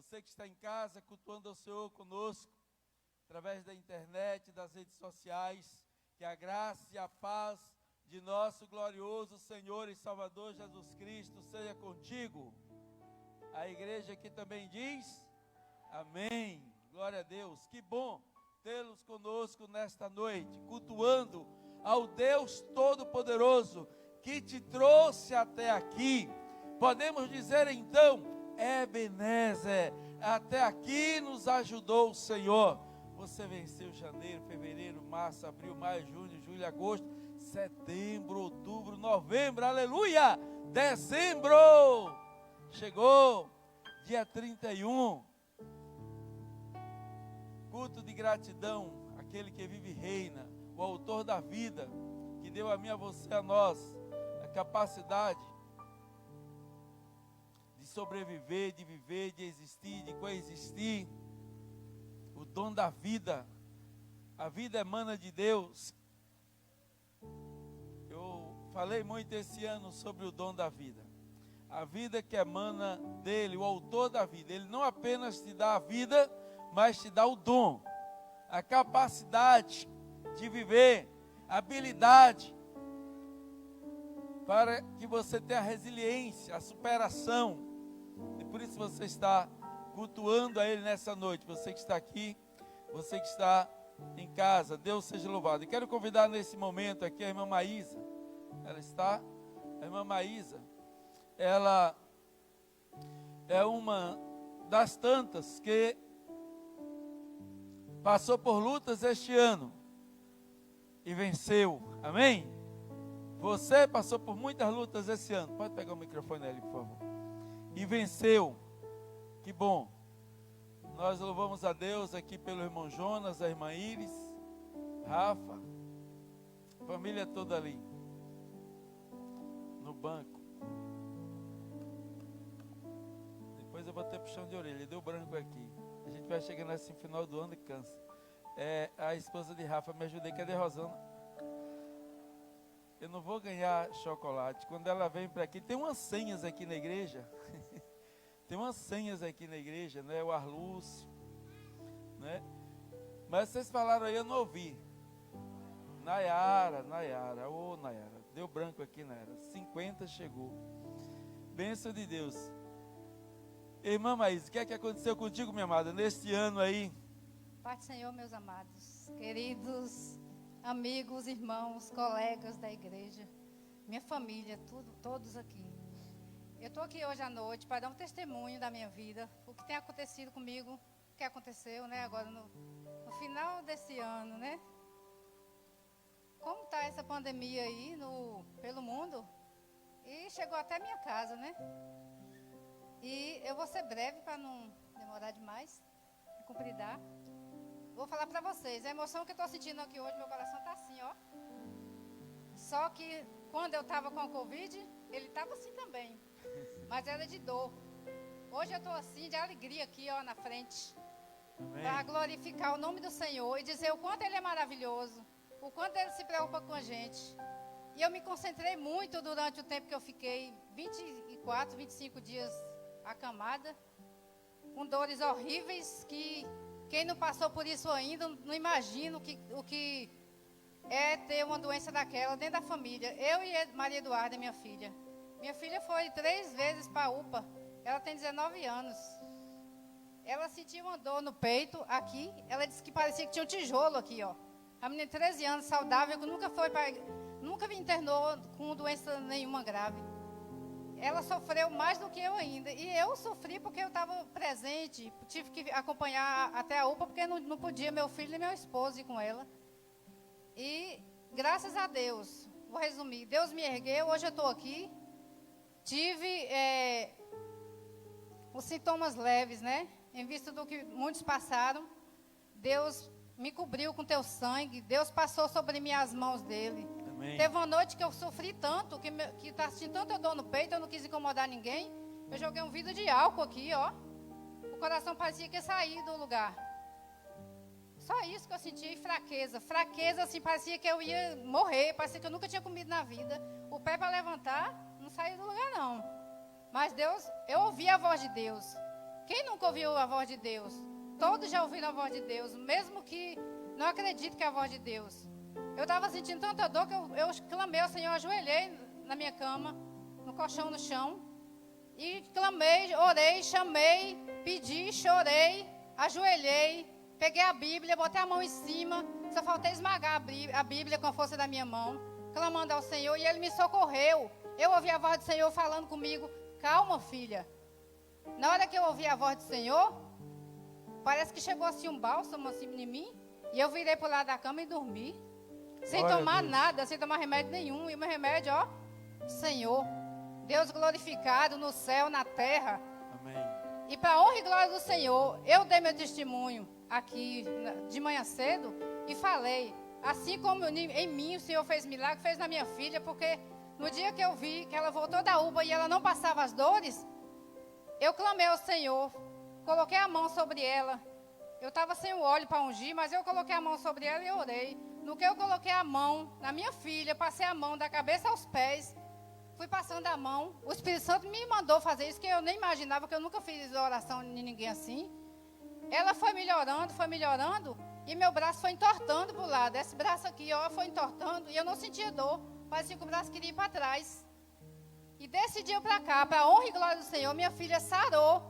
Você que está em casa, cultuando ao Senhor conosco, através da internet, das redes sociais, que a graça e a paz de nosso glorioso Senhor e Salvador Jesus Cristo seja contigo. A igreja aqui também diz, amém, glória a Deus. Que bom tê-los conosco nesta noite, cultuando ao Deus Todo-Poderoso, que te trouxe até aqui. Podemos dizer então, Ebenezer, até aqui nos ajudou o Senhor. Você venceu janeiro, fevereiro, março, abril, maio, junho, julho, agosto, setembro, outubro, novembro, aleluia! Dezembro! Chegou, dia 31, culto de gratidão, aquele que vive e reina, o autor da vida, que deu a mim, a você, a nós, a capacidade de sobreviver, de viver, de existir, de coexistir, o dom da vida. A vida emana de Deus. Eu falei muito esse ano sobre o dom da vida. A vida que emana dele, o autor da vida. Ele não apenas te dá a vida, mas te dá o dom, a capacidade de viver, a habilidade para que você tenha a resiliência, a superação. E por isso você está cultuando a Ele nessa noite. Você que está aqui, você que está em casa, Deus seja louvado. E quero convidar nesse momento aqui a irmã Maísa. Ela está? A irmã Maísa, ela é uma das tantas que passou por lutas este ano e venceu, amém? Você passou por muitas lutas esse ano, pode pegar o microfone ali, por favor, e venceu, que bom. Nós louvamos a Deus aqui pelo irmão Jonas, a irmã Iris, Rafa, a família toda ali, no banco. Depois eu vou ter puxão de orelha, deu branco aqui. A gente vai chegando assim no final do ano e cansa. A esposa de Rafa, me ajudei, cadê Rosana? Eu não vou ganhar chocolate. Quando ela vem para aqui, tem umas senhas aqui na igreja. Tem umas senhas aqui na igreja, né? O Arlúcio, né? Mas vocês falaram aí, eu não ouvi. Nayara, Nayara. Deu branco aqui, Nayara. 50 chegou. Bênção de Deus. Irmã Maísa, o que é que aconteceu contigo, minha amada, neste ano aí? Pai do Senhor, meus amados, queridos amigos, irmãos, colegas da igreja, minha família, todos aqui. Eu estou aqui hoje à noite para dar um testemunho da minha vida, o que tem acontecido comigo, o que aconteceu, né, agora no final desse ano, né? Como está essa pandemia aí pelo mundo? E chegou até minha casa, né? E eu vou ser breve para não demorar demais, me cumpridar. Vou falar para vocês, a emoção que eu estou sentindo aqui hoje, meu coração está assim, ó. Só que quando eu estava com a Covid, ele estava assim também, mas era de dor. Hoje eu estou assim, de alegria aqui, ó, na frente, para glorificar o nome do Senhor e dizer o quanto Ele é maravilhoso, o quanto Ele se preocupa com a gente. E eu me concentrei muito durante o tempo que eu fiquei, 24, 25 dias acamada, com dores horríveis que quem não passou por isso ainda não imagina o que é ter uma doença daquela dentro da família. Eu e Maria Eduarda, minha filha. Minha filha foi 3 vezes para a UPA. Ela tem 19 anos. Ela sentiu uma dor no peito aqui. Ela disse que parecia que tinha um tijolo aqui, ó. A menina de 13 anos, saudável, que nunca me internou com doença nenhuma grave. Ela sofreu mais do que eu ainda. E eu sofri porque eu estava presente. Tive que acompanhar até a UPA, porque não podia meu filho e meu esposo ir com ela. E graças a Deus, vou resumir, Deus me ergueu, hoje eu estou aqui. Tive os sintomas leves, né? Em vista do que muitos passaram, Deus me cobriu com teu sangue, Deus passou sobre mim as mãos dele. Amém. Teve uma noite que eu sofri tanto, que está sentindo tanta dor no peito, eu não quis incomodar ninguém. Eu joguei um vidro de álcool aqui, ó. O coração parecia que ia sair do lugar. Só isso que eu senti, e fraqueza. Fraqueza, assim, parecia que eu ia morrer, parecia que eu nunca tinha comido na vida. O pé para levantar, não saía do lugar, não. Mas Deus, eu ouvi a voz de Deus. Quem nunca ouviu a voz de Deus? Todos já ouviram a voz de Deus, mesmo que não acredite que é a voz de Deus. Eu estava sentindo tanta dor que eu clamei ao Senhor, ajoelhei na minha cama, no colchão no chão, e clamei, orei, chamei, pedi, chorei, ajoelhei, peguei a Bíblia, botei a mão em cima, só faltei esmagar a Bíblia com a força da minha mão, clamando ao Senhor, e Ele me socorreu. Eu ouvi a voz do Senhor falando comigo: calma, filha. Na hora que eu ouvi a voz do Senhor, parece que chegou assim um bálsamo assim em mim, e eu virei para o lado da cama e dormi, sem Glória a tomar Deus. nada, sem tomar remédio nenhum. E o meu remédio, ó, Senhor, Deus glorificado no céu, na terra. Amém. E para a honra e glória do Senhor, eu dei meu testemunho aqui de manhã cedo e falei, assim como em mim o Senhor fez milagre, fez na minha filha, porque no dia que eu vi que ela voltou da UBA e ela não passava as dores, eu clamei ao Senhor, coloquei a mão sobre ela. Eu estava sem o óleo para ungir, mas eu coloquei a mão sobre ela e orei. No que eu coloquei a mão na minha filha, passei a mão da cabeça aos pés, fui passando a mão. O Espírito Santo me mandou fazer isso, que eu nem imaginava, que eu nunca fiz oração de ninguém assim. Ela foi melhorando, e meu braço foi entortando para o lado. Esse braço aqui, ó, foi entortando, e eu não sentia dor. Parecia que o braço queria ir para trás. E desse dia para cá, para a honra e glória do Senhor, minha filha sarou,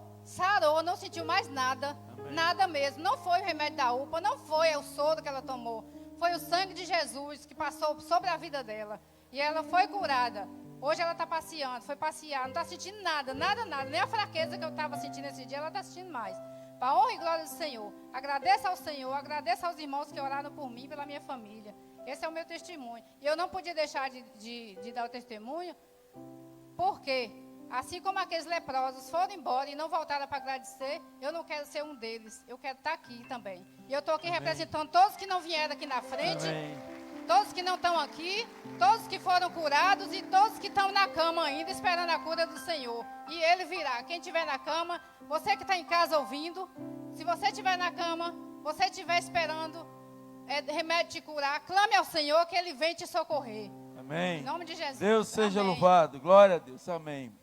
não sentiu mais nada. Amém. Nada mesmo. Não foi o remédio da UPA, não foi o soro que ela tomou. Foi o sangue de Jesus que passou sobre a vida dela. E ela foi curada. Hoje ela está passeando, foi passear, não está sentindo nada. Nem a fraqueza que eu estava sentindo esse dia, ela está sentindo mais. Para a honra e glória do Senhor. Agradeço ao Senhor, agradeço aos irmãos que oraram por mim e pela minha família. Esse é o meu testemunho. E eu não podia deixar de dar o testemunho, porque assim como aqueles leprosos foram embora e não voltaram para agradecer, eu não quero ser um deles. Eu quero estar aqui também. E eu estou aqui Amém. representando todos que não vieram aqui na frente, Amém. todos que não estão aqui, todos que foram curados e todos que estão na cama ainda esperando a cura do Senhor. E Ele virá. Quem estiver na cama, você que está em casa ouvindo, se você estiver na cama, você estiver esperando remédio te curar, clame ao Senhor que Ele vem te socorrer. Amém. Em nome de Jesus. Deus seja Amém. louvado. Glória a Deus. Amém.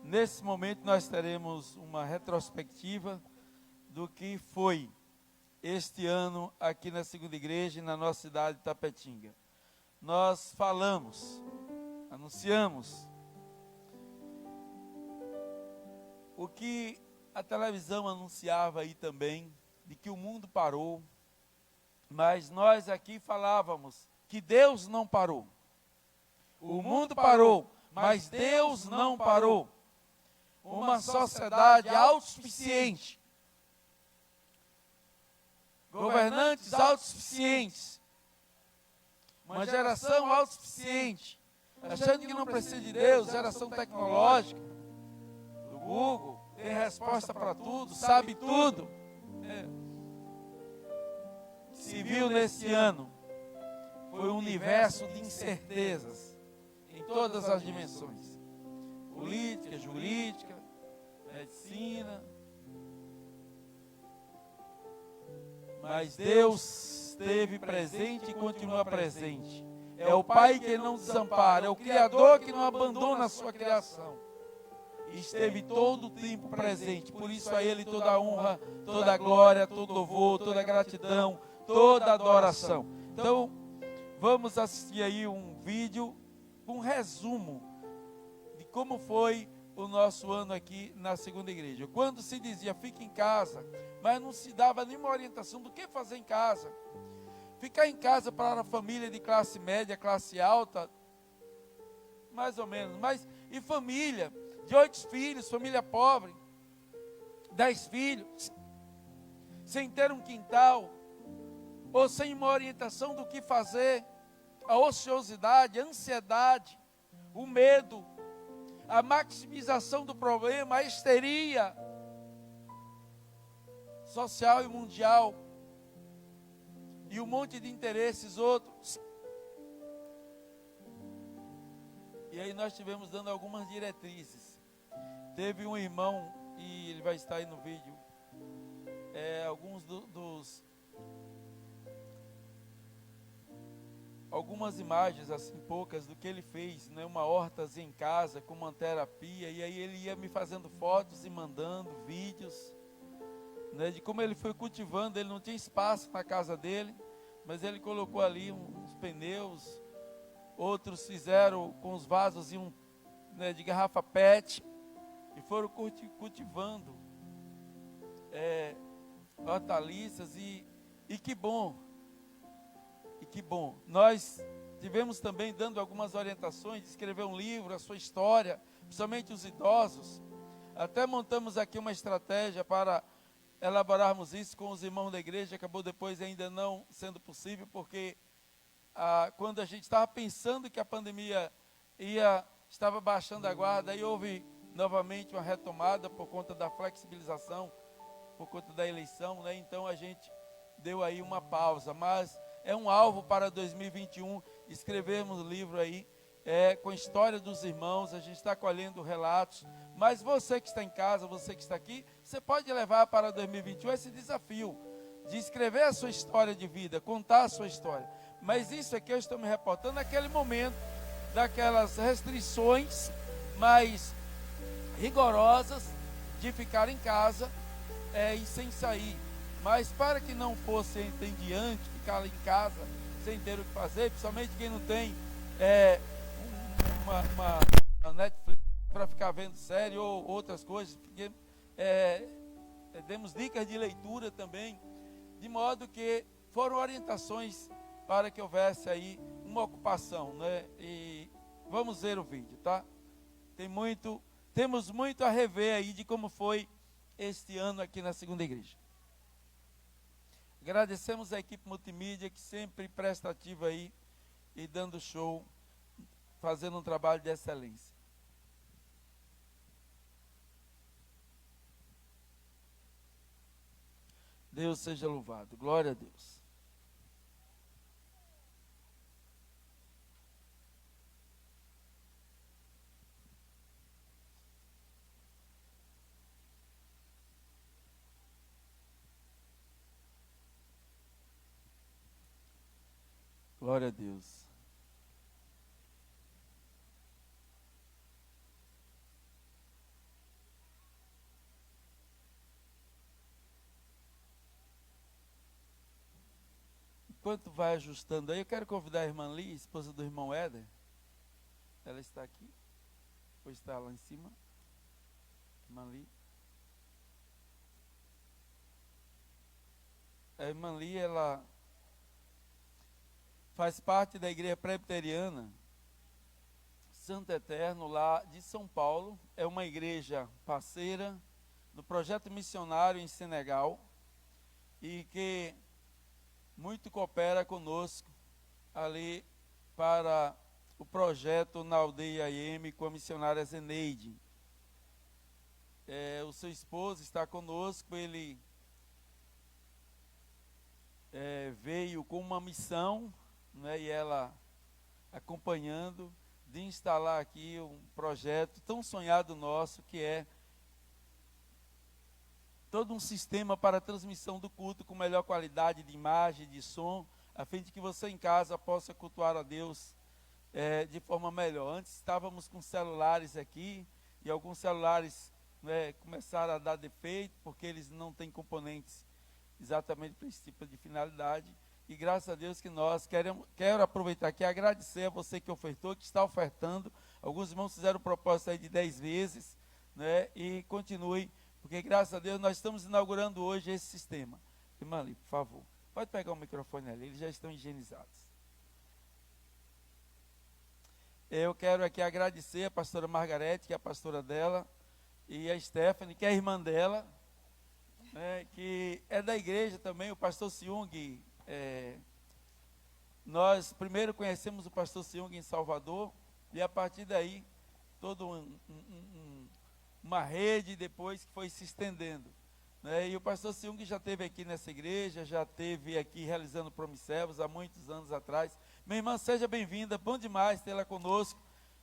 Nesse momento nós teremos uma retrospectiva do que foi este ano aqui na Segunda Igreja, na nossa cidade de Tapetinga. Nós falamos, anunciamos o que a televisão anunciava aí também, de que o mundo parou, mas nós aqui falávamos que Deus não parou. O mundo parou, mas Deus não parou. Uma sociedade autossuficiente, governantes autossuficientes, uma geração autossuficiente, achando que não precisa de Deus, geração tecnológica, do Google, tem resposta para tudo, sabe tudo. Se viu nesse ano, foi um universo de incertezas, em todas as dimensões. Política, jurídica, medicina. Mas Deus esteve presente e continua presente. É o Pai que não desampara, é o Criador que não abandona a sua criação. E esteve todo o tempo presente. Por isso a Ele toda a honra, toda a glória, todo louvor, toda a gratidão, toda a adoração. Então, vamos assistir aí um vídeo, um resumo de como foi o nosso ano aqui na Segunda Igreja. Quando se dizia, fica em casa, mas não se dava nenhuma orientação do que fazer em casa. Ficar em casa para a família de classe média, classe alta, mais ou menos. Mas e família de 8 filhos, família pobre, 10 filhos, sem ter um quintal, ou sem uma orientação do que fazer, a ociosidade, a ansiedade, o medo, a maximização do problema, a histeria social e mundial, e um monte de interesses outros. E aí nós tivemos dando algumas diretrizes. Teve um irmão, e ele vai estar aí no vídeo, algumas imagens, assim, poucas, do que ele fez, né? Uma hortazinha em casa, com uma terapia, e aí ele ia me fazendo fotos e mandando vídeos, né? De como ele foi cultivando. Ele não tinha espaço na casa dele, mas ele colocou ali uns pneus, outros fizeram com os vasos né, de garrafa PET, e foram cultivando hortaliças, e que bom. E que bom. Nós tivemos também dando algumas orientações de escrever um livro, a sua história, principalmente os idosos. Até montamos aqui uma estratégia para elaborarmos isso com os irmãos da igreja. Acabou depois ainda não sendo possível, porque quando a gente estava pensando que a pandemia estava baixando a guarda, aí houve novamente uma retomada por conta da flexibilização, por conta da eleição, né? Então a gente deu aí uma pausa, mas é um alvo para 2021, escrevermos um livro aí, com a história dos irmãos. A gente está colhendo relatos, mas você que está em casa, você que está aqui, você pode levar para 2021 esse desafio, de escrever a sua história de vida, contar a sua história. Mas isso aqui eu estou me reportando naquele momento, daquelas restrições mais rigorosas, de ficar em casa e sem sair. Mas para que não fosse entediante ficar em casa sem ter o que fazer, principalmente quem não tem uma Netflix para ficar vendo série ou outras coisas, porque demos dicas de leitura também, de modo que foram orientações para que houvesse aí uma ocupação, né? E vamos ver o vídeo, tá? Temos muito a rever aí de como foi este ano aqui na Segunda Igreja. Agradecemos a equipe multimídia, que sempre presta ativa aí e dando show, fazendo um trabalho de excelência. Deus seja louvado. Glória a Deus. Glória a Deus. Enquanto vai ajustando aí, eu quero convidar a irmã Lia, esposa do irmão Éder. Ela está aqui, ou está lá em cima. Irmã Lia. A irmã Lia, ela faz parte da igreja presbiteriana Santo Eterno, lá de São Paulo. É uma igreja parceira do projeto missionário em Senegal, e que muito coopera conosco ali para o projeto na aldeia IM com a missionária Zeneide. O seu esposo está conosco. Ele veio com uma missão, né, e ela acompanhando, de instalar aqui um projeto tão sonhado nosso, que é todo um sistema para a transmissão do culto com melhor qualidade de imagem, de som, a fim de que você em casa possa cultuar a Deus de forma melhor. Antes estávamos com celulares aqui, e alguns celulares começaram a dar defeito, porque eles não têm componentes exatamente para esse tipo de finalidade. E graças a Deus que nós quero aproveitar aqui e agradecer a você que ofertou, que está ofertando. Alguns irmãos fizeram propósito aí de 10 vezes, né? E continue, porque graças a Deus nós estamos inaugurando hoje esse sistema. Irmã Ali, por favor, pode pegar o microfone ali, eles já estão higienizados. Eu quero aqui agradecer a pastora Margarete, que é a pastora dela, e a Stephanie, que é a irmã dela, que é da igreja também, o pastor Siung. Nós primeiro conhecemos o pastor Siung em Salvador, e a partir daí, toda uma rede depois que foi se estendendo. E o pastor Siung já esteve aqui nessa igreja, já esteve aqui realizando Promissevos há muitos anos atrás. Minha irmã, seja bem-vinda, bom demais tê-la conosco.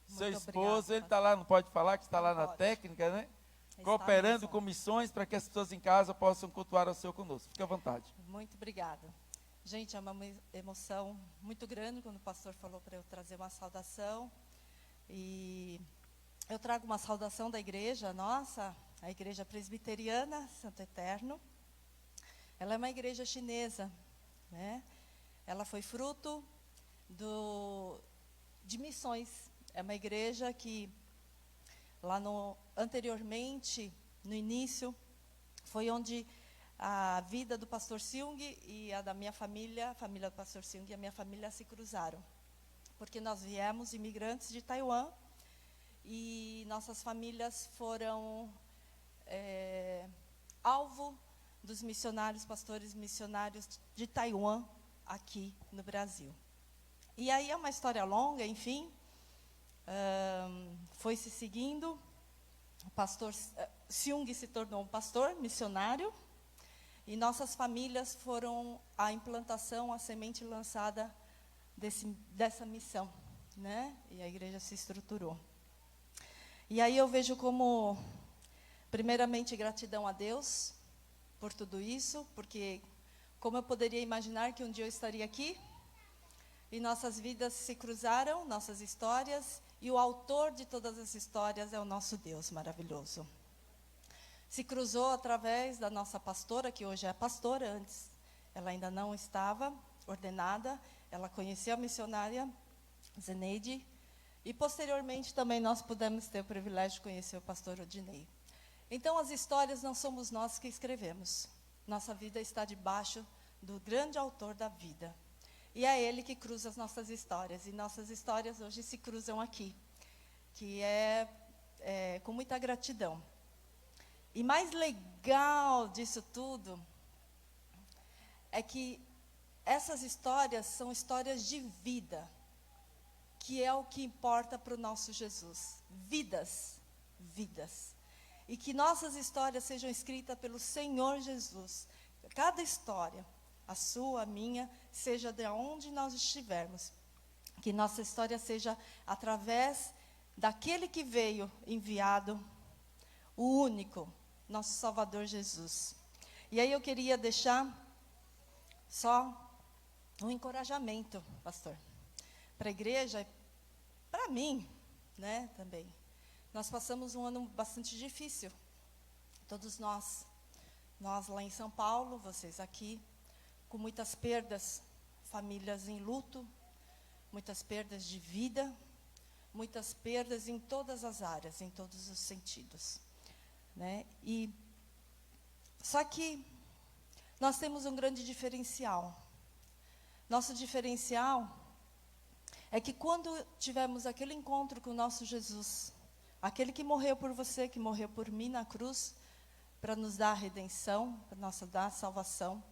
Seu esposo, ele está lá, não pode falar, que está lá na técnica, né? Cooperando mesmo com missões para que as pessoas em casa possam cultuar o Senhor conosco. Fique à vontade. Muito obrigada. Gente, é uma emoção muito grande quando o pastor falou para eu trazer uma saudação. E eu trago uma saudação da igreja nossa, a Igreja Presbiteriana Santo Eterno. Ela é uma igreja chinesa, né? Ela foi fruto de missões. É uma igreja que, anteriormente, no início, foi onde a vida do pastor Seung e a da minha família, a família do pastor Seung e a minha família se cruzaram. Porque nós viemos imigrantes de Taiwan e nossas famílias foram alvo dos missionários, pastores missionários de Taiwan aqui no Brasil. E aí é uma história longa, enfim, foi se seguindo. O pastor Seung se tornou um pastor missionário e nossas famílias foram a implantação, a semente lançada dessa missão, né? E a igreja se estruturou. E aí eu vejo como, primeiramente, gratidão a Deus por tudo isso, porque como eu poderia imaginar que um dia eu estaria aqui e nossas vidas se cruzaram, nossas histórias, e o autor de todas as histórias é o nosso Deus maravilhoso. Se cruzou através da nossa pastora, que hoje é pastora, antes ela ainda não estava ordenada, ela conheceu a missionária Zeneide, e posteriormente também nós pudemos ter o privilégio de conhecer o pastor Odinei. Então as histórias não somos nós que escrevemos, nossa vida está debaixo do grande autor da vida, e é ele que cruza as nossas histórias, e nossas histórias hoje se cruzam aqui, que é com muita gratidão. E mais legal disso tudo é que essas histórias são histórias de vida, que é o que importa para o nosso Jesus. Vidas. E que nossas histórias sejam escritas pelo Senhor Jesus. Cada história, a sua, a minha, seja de onde nós estivermos. Que nossa história seja através daquele que veio enviado, o único, nosso Salvador Jesus. E aí eu queria deixar só um encorajamento, pastor, para a igreja e para mim, né, também. Nós passamos um ano bastante difícil, todos nós lá em São Paulo, vocês aqui, com muitas perdas, famílias em luto, muitas perdas de vida, muitas perdas em todas as áreas, em todos os sentidos, né? E só que nós temos um grande diferencial. Nosso diferencial é que quando tivermos aquele encontro com o nosso Jesus, aquele que morreu por você, que morreu por mim na cruz, para nos dar a redenção, para nos dar a salvação,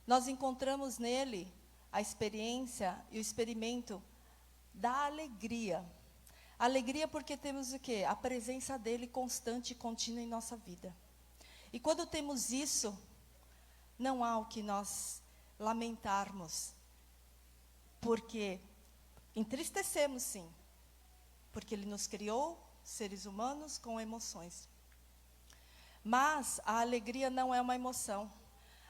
nós encontramos nele a experiência e o experimento da alegria. Alegria porque temos o quê? A presença dele constante e contínua em nossa vida. E quando temos isso, não há o que nós lamentarmos, porque entristecemos sim, porque ele nos criou, seres humanos, com emoções. Mas a alegria não é uma emoção.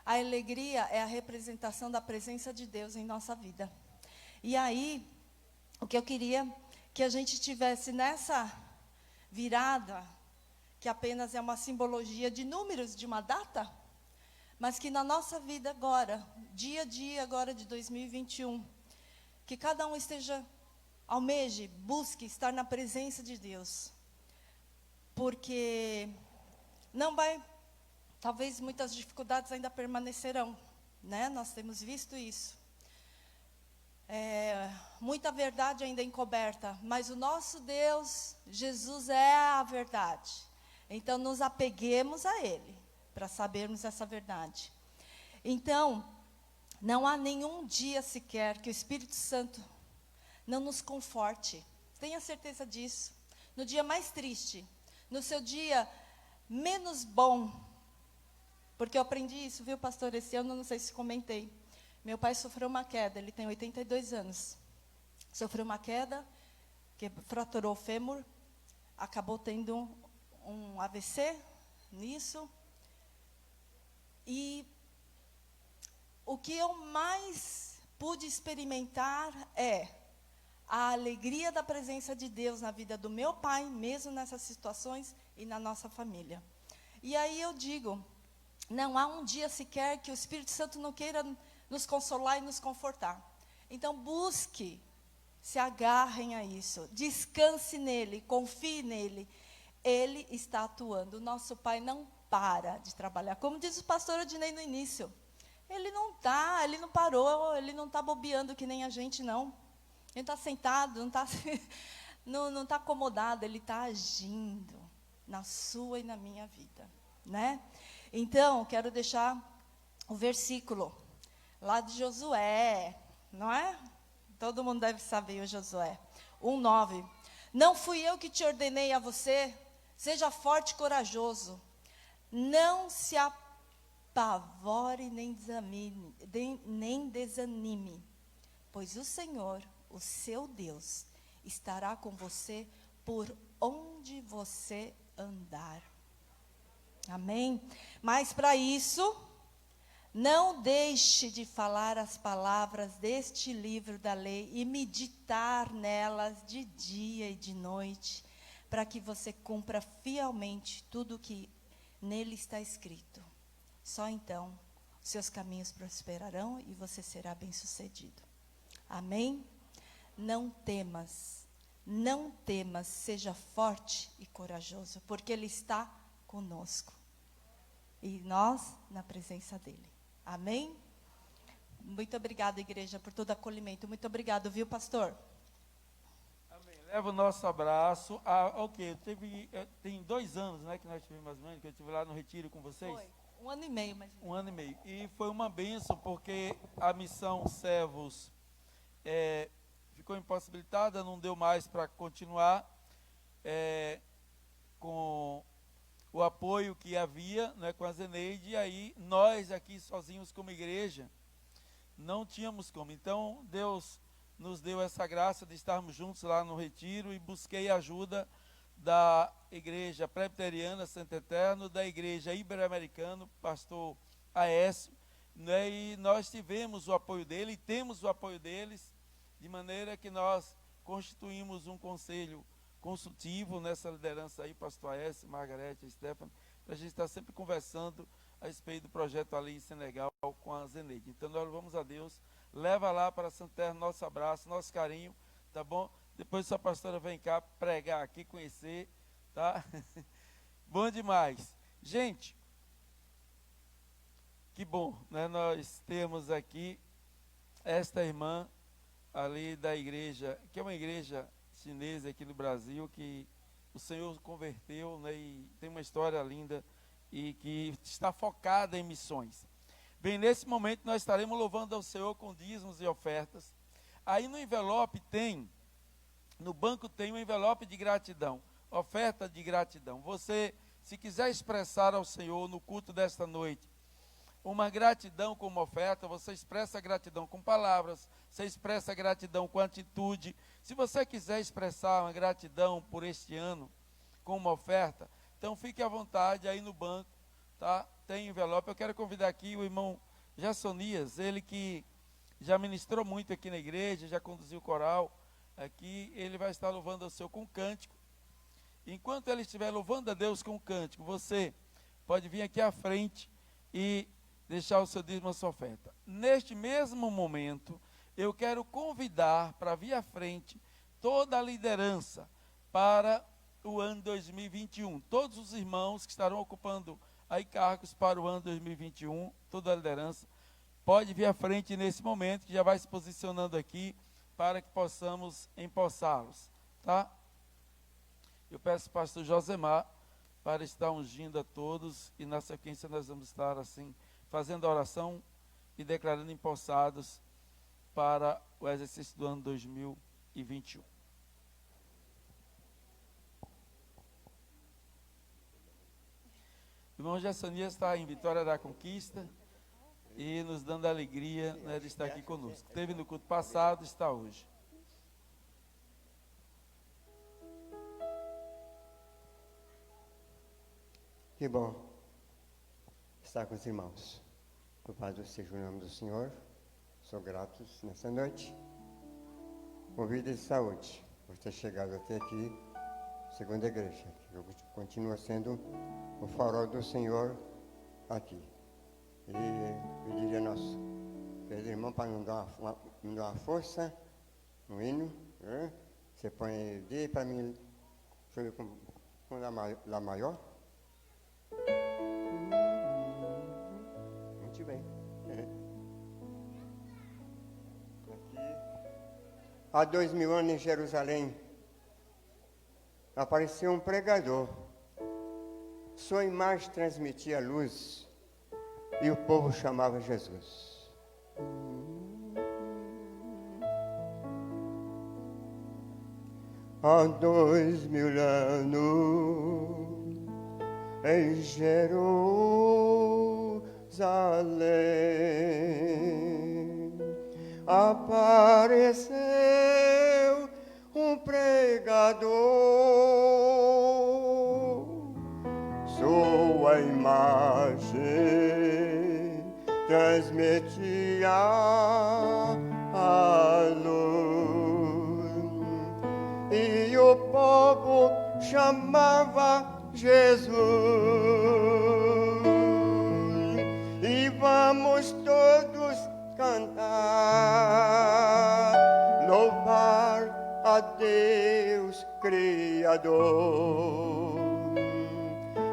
A alegria é a representação da presença de Deus em nossa vida. E aí, o que eu queria que a gente tivesse nessa virada, que apenas é uma simbologia de números, de uma data, mas que na nossa vida agora, dia a dia agora de 2021, que cada um almeje, busque estar na presença de Deus, porque talvez muitas dificuldades ainda permanecerão, né? Nós temos visto isso. Muita verdade ainda encoberta, mas o nosso Deus, Jesus, é a verdade. Então, nos apeguemos a Ele, para sabermos essa verdade. Então, não há nenhum dia sequer que o Espírito Santo não nos conforte. Tenha certeza disso. No dia mais triste, no seu dia menos bom, porque eu aprendi isso, viu, pastor, esse ano, não sei se comentei. Meu pai sofreu uma queda, ele tem 82 anos. Sofreu uma queda, que fraturou o fêmur, acabou tendo um AVC nisso. E o que eu mais pude experimentar é a alegria da presença de Deus na vida do meu pai, mesmo nessas situações, e na nossa família. E aí eu digo, não há um dia sequer que o Espírito Santo não queira nos consolar e nos confortar. Então busque, se agarrem a isso, descanse nele, confie nele. Ele está atuando. O nosso pai não para de trabalhar. Como diz o pastor Odinei no início, ele não parou, ele não está bobeando que nem a gente, não. Ele está sentado, não está acomodado, ele está agindo na sua e na minha vida, né? Então, quero deixar o versículo lá de Josué, não é? Todo mundo deve saber o Josué. 1:9. Não fui eu que te ordenei a você? Seja forte e corajoso. Não se apavore nem desanime, pois o Senhor, o seu Deus, estará com você por onde você andar. Amém? Mas para isso, não deixe de falar as palavras deste livro da lei e meditar nelas de dia e de noite, para que você cumpra fielmente tudo o que nele está escrito. Só então seus caminhos prosperarão e você será bem-sucedido. Amém? Não temas, seja forte e corajoso, porque Ele está conosco. E nós na presença dEle. Amém? Muito obrigada, igreja, por todo acolhimento. Muito obrigado, viu, pastor? Amém. Leva o nosso abraço. Tem 2 anos, né, que nós tivemos mais ou menos, que eu estive lá no retiro com vocês. Foi, 1 ano e meio. Mais 1 ano e meio. E foi uma bênção, porque a missão Servos ficou impossibilitada, não deu mais para continuar com o apoio que havia, né, com a Zeneide, e aí nós aqui sozinhos como igreja não tínhamos como. Então Deus nos deu essa graça de estarmos juntos lá no retiro, e busquei a ajuda da igreja presbiteriana Santo Eterno, da igreja ibero-americana, pastor Aécio, né, e nós tivemos o apoio dele, e temos o apoio deles, de maneira que nós constituímos um conselho consultivo nessa liderança aí, pastor Aécio, Margarete, Stefano, para a gente estar sempre conversando a respeito do projeto ali em Senegal com a Zeneide. Então nós louvamos a Deus, leva lá para Santo Terra nosso abraço, nosso carinho, tá bom? Depois sua pastora vem cá pregar aqui, conhecer, tá? Bom demais. Gente, que bom, né? Nós temos aqui esta irmã ali da igreja, que é uma igreja chinesa aqui no Brasil, que o Senhor converteu, né, e tem uma história linda e que está focada em missões. Bem, nesse momento nós estaremos louvando ao Senhor com dízimos e ofertas. Aí no envelope no banco tem um envelope de gratidão, oferta de gratidão. Você, se quiser expressar ao Senhor no culto desta noite uma gratidão como oferta, você expressa a gratidão com palavras, você expressa a gratidão com atitude. Se você quiser expressar uma gratidão por este ano com uma oferta, então fique à vontade aí no banco, tá? Tem envelope. Eu quero convidar aqui o irmão Jassonias, ele que já ministrou muito aqui na igreja, já conduziu o coral aqui, ele vai estar louvando ao Senhor com cântico. Enquanto ele estiver louvando a Deus com cântico, você pode vir aqui à frente e deixar o seu dízimo, a sua oferta. Neste mesmo momento, eu quero convidar para vir à frente toda a liderança para o ano 2021. Todos os irmãos que estarão ocupando aí cargos para o ano 2021, toda a liderança, pode vir à frente nesse momento, que já vai se posicionando aqui, para que possamos empossá-los, tá? Eu peço ao pastor Josemar para estar ungindo a todos, e na sequência nós vamos estar assim, fazendo a oração e declarando empossados para o exercício do ano 2021. O irmão Jassonias está em Vitória da Conquista e nos dando a alegria, né, de estar aqui conosco. Esteve no culto passado, está hoje. Que bom estar com os irmãos. Louvado seja o nome do Senhor. Sou grato nessa noite. Com vida e saúde. Por ter chegado até aqui, segunda igreja. Eu continuo sendo o farol do Senhor aqui. E pediria a nosso querido irmão para me dar uma força, um hino. Né? Você põe de para mim, com Lá maior. Muito bem. Aqui, há 2000 anos em Jerusalém, apareceu um pregador. Sua imagem transmitia luz e o povo chamava Jesus. Há 2000 anos em Jerusalém apareceu um pregador. Sua imagem transmitia a luz e o povo chamava Jesus. E vamos todos cantar, louvar a Deus Criador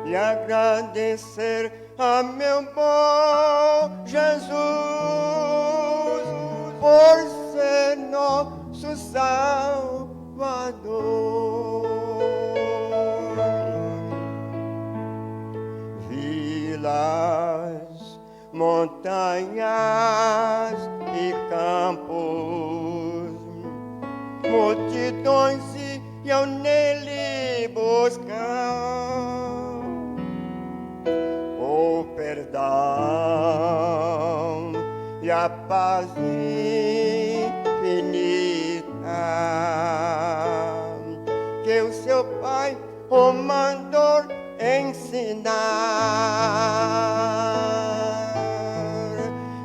e agradecer a meu bom Jesus por ser nosso Salvador. Vilas, montanhas e campos, multidões iam nele buscar o perdão e a paz infinita que o seu Pai o mandou ensinar.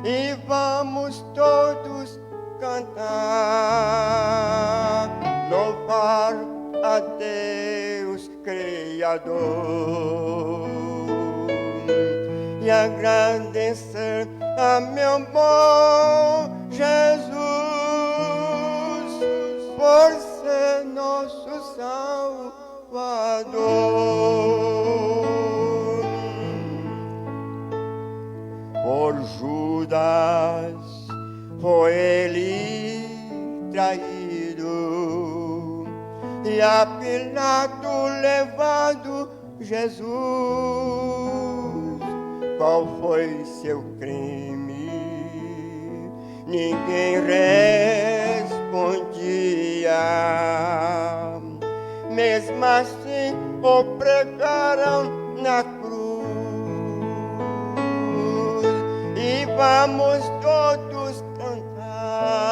E vamos todos cantar, louvar a Deus Criador e agradecer a meu bom Jesus por ser nosso Salvador. Por Judas foi ele traído e a Pilato levado Jesus. Qual foi seu crime? Ninguém respondia. Mesmo assim o pregaram na cruz. E vamos todos cantar,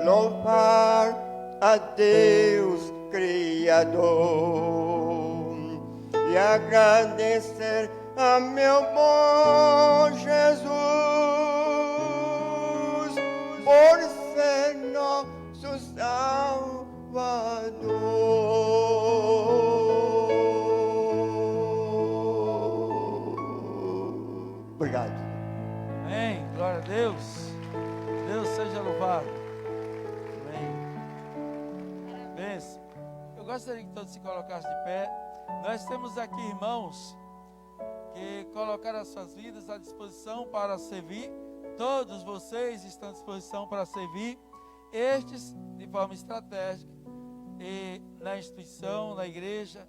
louvar a Deus Criador e agradecer a meu bom Jesus por ser nosso Salvador. Obrigado. Amém. Glória a Deus. Deus seja louvado. Amém. Bênção. Eu gostaria que todos se colocassem de pé. Nós temos aqui irmãos que colocaram as suas vidas à disposição para servir. Todos vocês estão à disposição para servir. Estes de forma estratégica e na instituição, na igreja,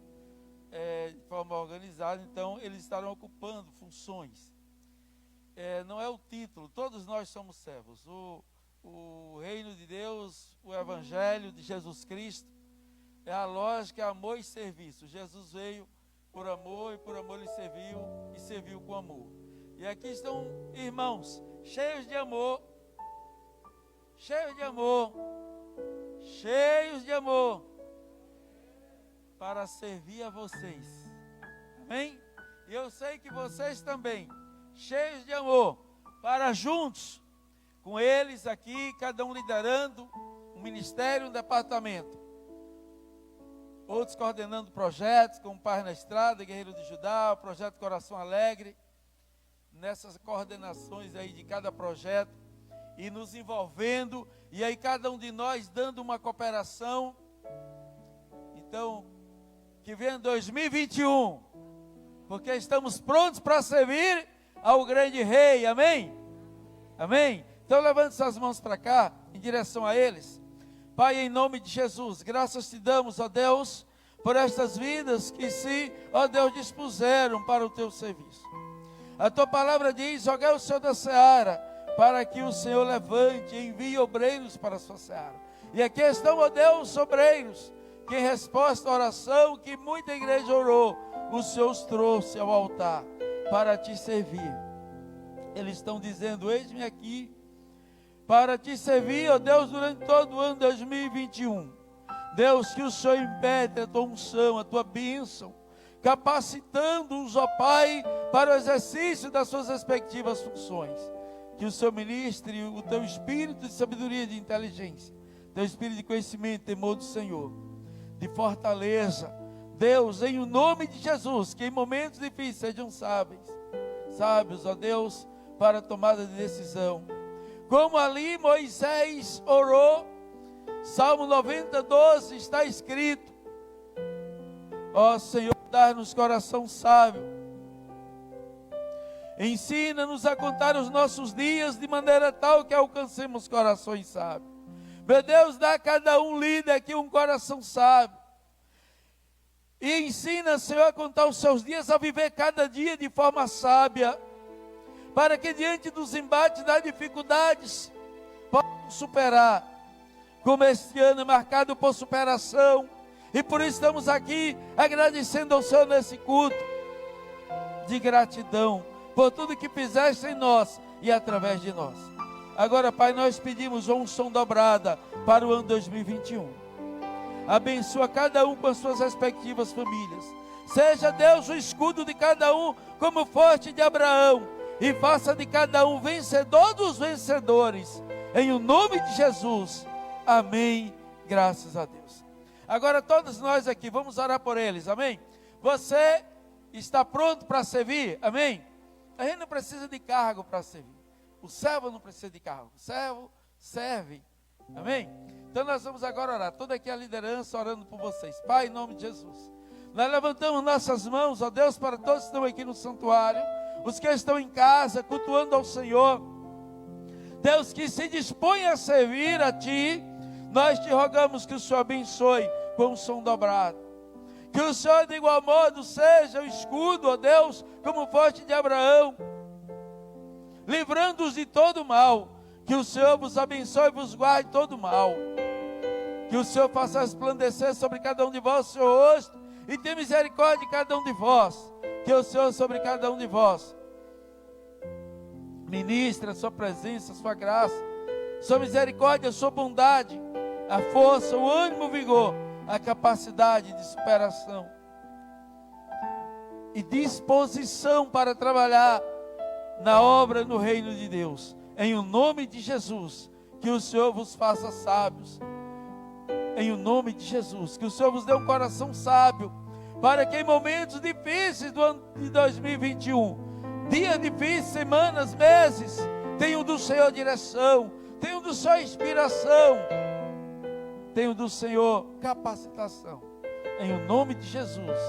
de forma organizada. Então eles estarão ocupando funções. Não é o título, todos nós somos servos. O reino de Deus, o evangelho de Jesus Cristo, é a lógica, é amor e serviço. Jesus veio por amor e por amor ele serviu e serviu com amor. E aqui estão irmãos cheios de amor, cheios de amor, cheios de amor para servir a vocês. Amém? E eu sei que vocês também cheios de amor, para juntos, com eles aqui, cada um liderando um ministério, um departamento. Outros coordenando projetos, como Paz na Estrada, Guerreiro de Judá, o Projeto Coração Alegre. Nessas coordenações aí de cada projeto e nos envolvendo, e aí cada um de nós dando uma cooperação. Então, que venha 2021, porque estamos prontos para servir ao grande Rei, amém? Amém? Então levante suas mãos para cá, em direção a eles. Pai, em nome de Jesus, graças te damos, ó Deus, por estas vidas que se, ó Deus, dispuseram para o teu serviço. A tua palavra diz: rogai o Senhor da seara, para que o Senhor levante e envie obreiros para a sua seara. E aqui estão, ó Deus, obreiros, que em resposta à oração que muita igreja orou, o Senhor os trouxe ao altar para te servir. Eles estão dizendo: eis-me aqui, para te servir, ó Deus, durante todo o ano 2021. Deus, que o Senhor impede a tua unção, a tua bênção, capacitando-os, ó Pai, para o exercício das suas respectivas funções. Que o Senhor ministre o teu espírito de sabedoria e de inteligência, teu espírito de conhecimento e temor do Senhor, de fortaleza. Deus, em o nome de Jesus, que em momentos difíceis sejam sábios, ó Deus, para a tomada de decisão. Como ali Moisés orou, Salmo 90, 12, está escrito: ó Senhor, dá-nos coração sábio, ensina-nos a contar os nossos dias de maneira tal que alcancemos corações sábios. Meu Deus, dá a cada um líder aqui um coração sábio, e ensina, Senhor, a contar os seus dias, a viver cada dia de forma sábia, para que diante dos embates, das dificuldades, possam superar. Como este ano é marcado por superação, e por isso estamos aqui agradecendo ao Senhor nesse culto de gratidão por tudo que fizeste em nós e através de nós. Agora, Pai, nós pedimos uma unção dobrada para o ano 2021. Abençoa cada um com as suas respectivas famílias. Seja Deus o escudo de cada um, como o forte de Abraão, e faça de cada um vencedor dos vencedores, em o nome de Jesus, amém, graças a Deus. Agora todos nós aqui, vamos orar por eles, amém? Você está pronto para servir, amém? A gente não precisa de cargo para servir, o servo não precisa de cargo, o servo serve, amém? Então nós vamos agora orar, toda aqui a liderança orando por vocês. Pai, em nome de Jesus, nós levantamos nossas mãos, ó Deus, para todos que estão aqui no santuário, os que estão em casa, cultuando ao Senhor. Deus, que se dispõe a servir a Ti, nós te rogamos que o Senhor abençoe com um som dobrado. Que o Senhor, de igual modo, seja o escudo, ó Deus, como o forte de Abraão, livrando-os de todo mal. Que o Senhor vos abençoe e vos guarde de todo mal. Que o Senhor faça resplandecer sobre cada um de vós o seu rosto, e tenha misericórdia de cada um de vós. Que o Senhor sobre cada um de vós ministre a sua presença, a sua graça, a sua misericórdia, a sua bondade, a força, o ânimo, o vigor, a capacidade de superação e disposição para trabalhar na obra no reino de Deus. Em o nome de Jesus, que o Senhor vos faça sábios. Em o nome de Jesus, que o Senhor vos dê um coração sábio, para que em momentos difíceis do ano de 2021, dias difíceis, semanas, meses, tenham do Senhor direção, tenham do Senhor inspiração, tenham do Senhor capacitação, em o nome de Jesus,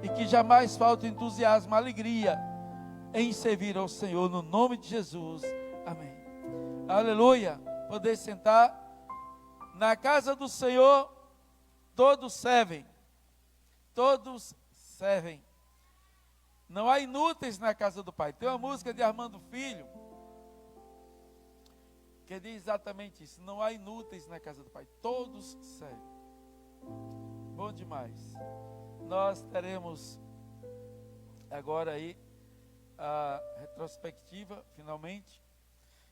e que jamais falte entusiasmo, alegria em servir ao Senhor, no nome de Jesus, amém. Aleluia. Poder sentar. Na casa do Senhor todos servem. Todos servem. Não há inúteis na casa do Pai. Tem uma música de Armando Filho que diz exatamente isso. Não há inúteis na casa do Pai. Todos servem. Bom demais. Nós teremos agora aí a retrospectiva, finalmente.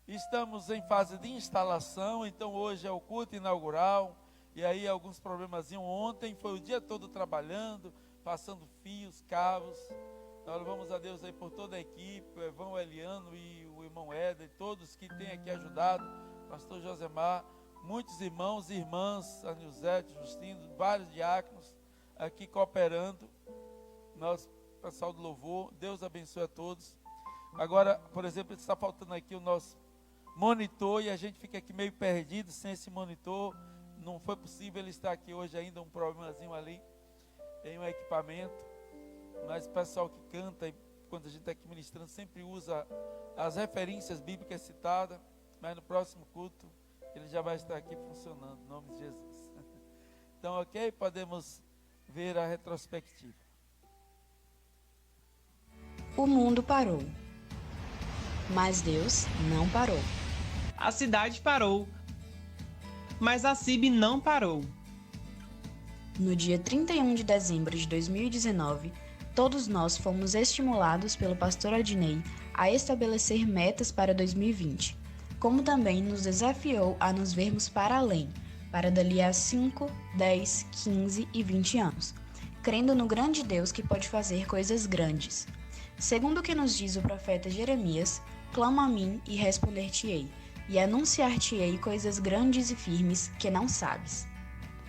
Estamos em fase de instalação, então hoje é o culto inaugural. E aí alguns problemazinhos. Ontem foi o dia todo trabalhando, passando fios, cabos. Nós louvamos a Deus aí por toda a equipe, o Evão, Eliano e o irmão Éder, todos que têm aqui ajudado, pastor Josemar, muitos irmãos e irmãs, a Nilzete, Justino, vários diáconos aqui cooperando, nosso pessoal do louvor, Deus abençoe a todos. Agora, por exemplo, está faltando aqui o nosso monitor e a gente fica aqui meio perdido sem esse monitor. Não foi possível ele estar aqui hoje ainda, um problemazinho ali em um equipamento, mas o pessoal que canta, quando a gente está aqui ministrando, sempre usa as referências bíblicas citadas, mas no próximo culto ele já vai estar aqui funcionando, em nome de Jesus. Então, ok? Podemos ver a retrospectiva. O mundo parou, mas Deus não parou. A cidade parou, mas a CIB não parou. No dia 31 de dezembro de 2019, todos nós fomos estimulados pelo pastor Adnei a estabelecer metas para 2020, como também nos desafiou a nos vermos para além, para dali a 5, 10, 15 e 20 anos, crendo no grande Deus que pode fazer coisas grandes. Segundo o que nos diz o profeta Jeremias, clama a mim e responder-te-ei, e anunciar-te-ei coisas grandes e firmes que não sabes.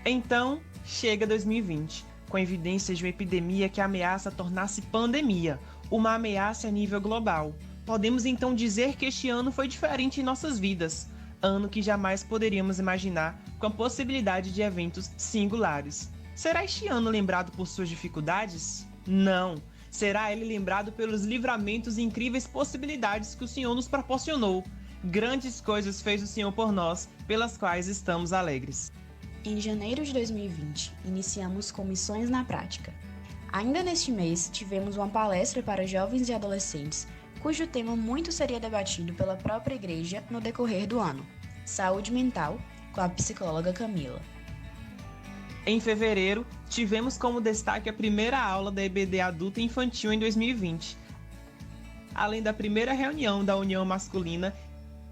Então, chega 2020, com evidências de uma epidemia que ameaça tornar-se pandemia, uma ameaça a nível global. Podemos então dizer que este ano foi diferente em nossas vidas, ano que jamais poderíamos imaginar com a possibilidade de eventos singulares. Será este ano lembrado por suas dificuldades? Não. Será ele lembrado pelos livramentos e incríveis possibilidades que o Senhor nos proporcionou. Grandes coisas fez o Senhor por nós, pelas quais estamos alegres. Em janeiro de 2020, iniciamos com Missões na Prática. Ainda neste mês, tivemos uma palestra para jovens e adolescentes, cujo tema muito seria debatido pela própria igreja no decorrer do ano: Saúde Mental, com a psicóloga Camila. Em fevereiro, tivemos como destaque a primeira aula da EBD Adulta e Infantil em 2020, além da primeira reunião da União Masculina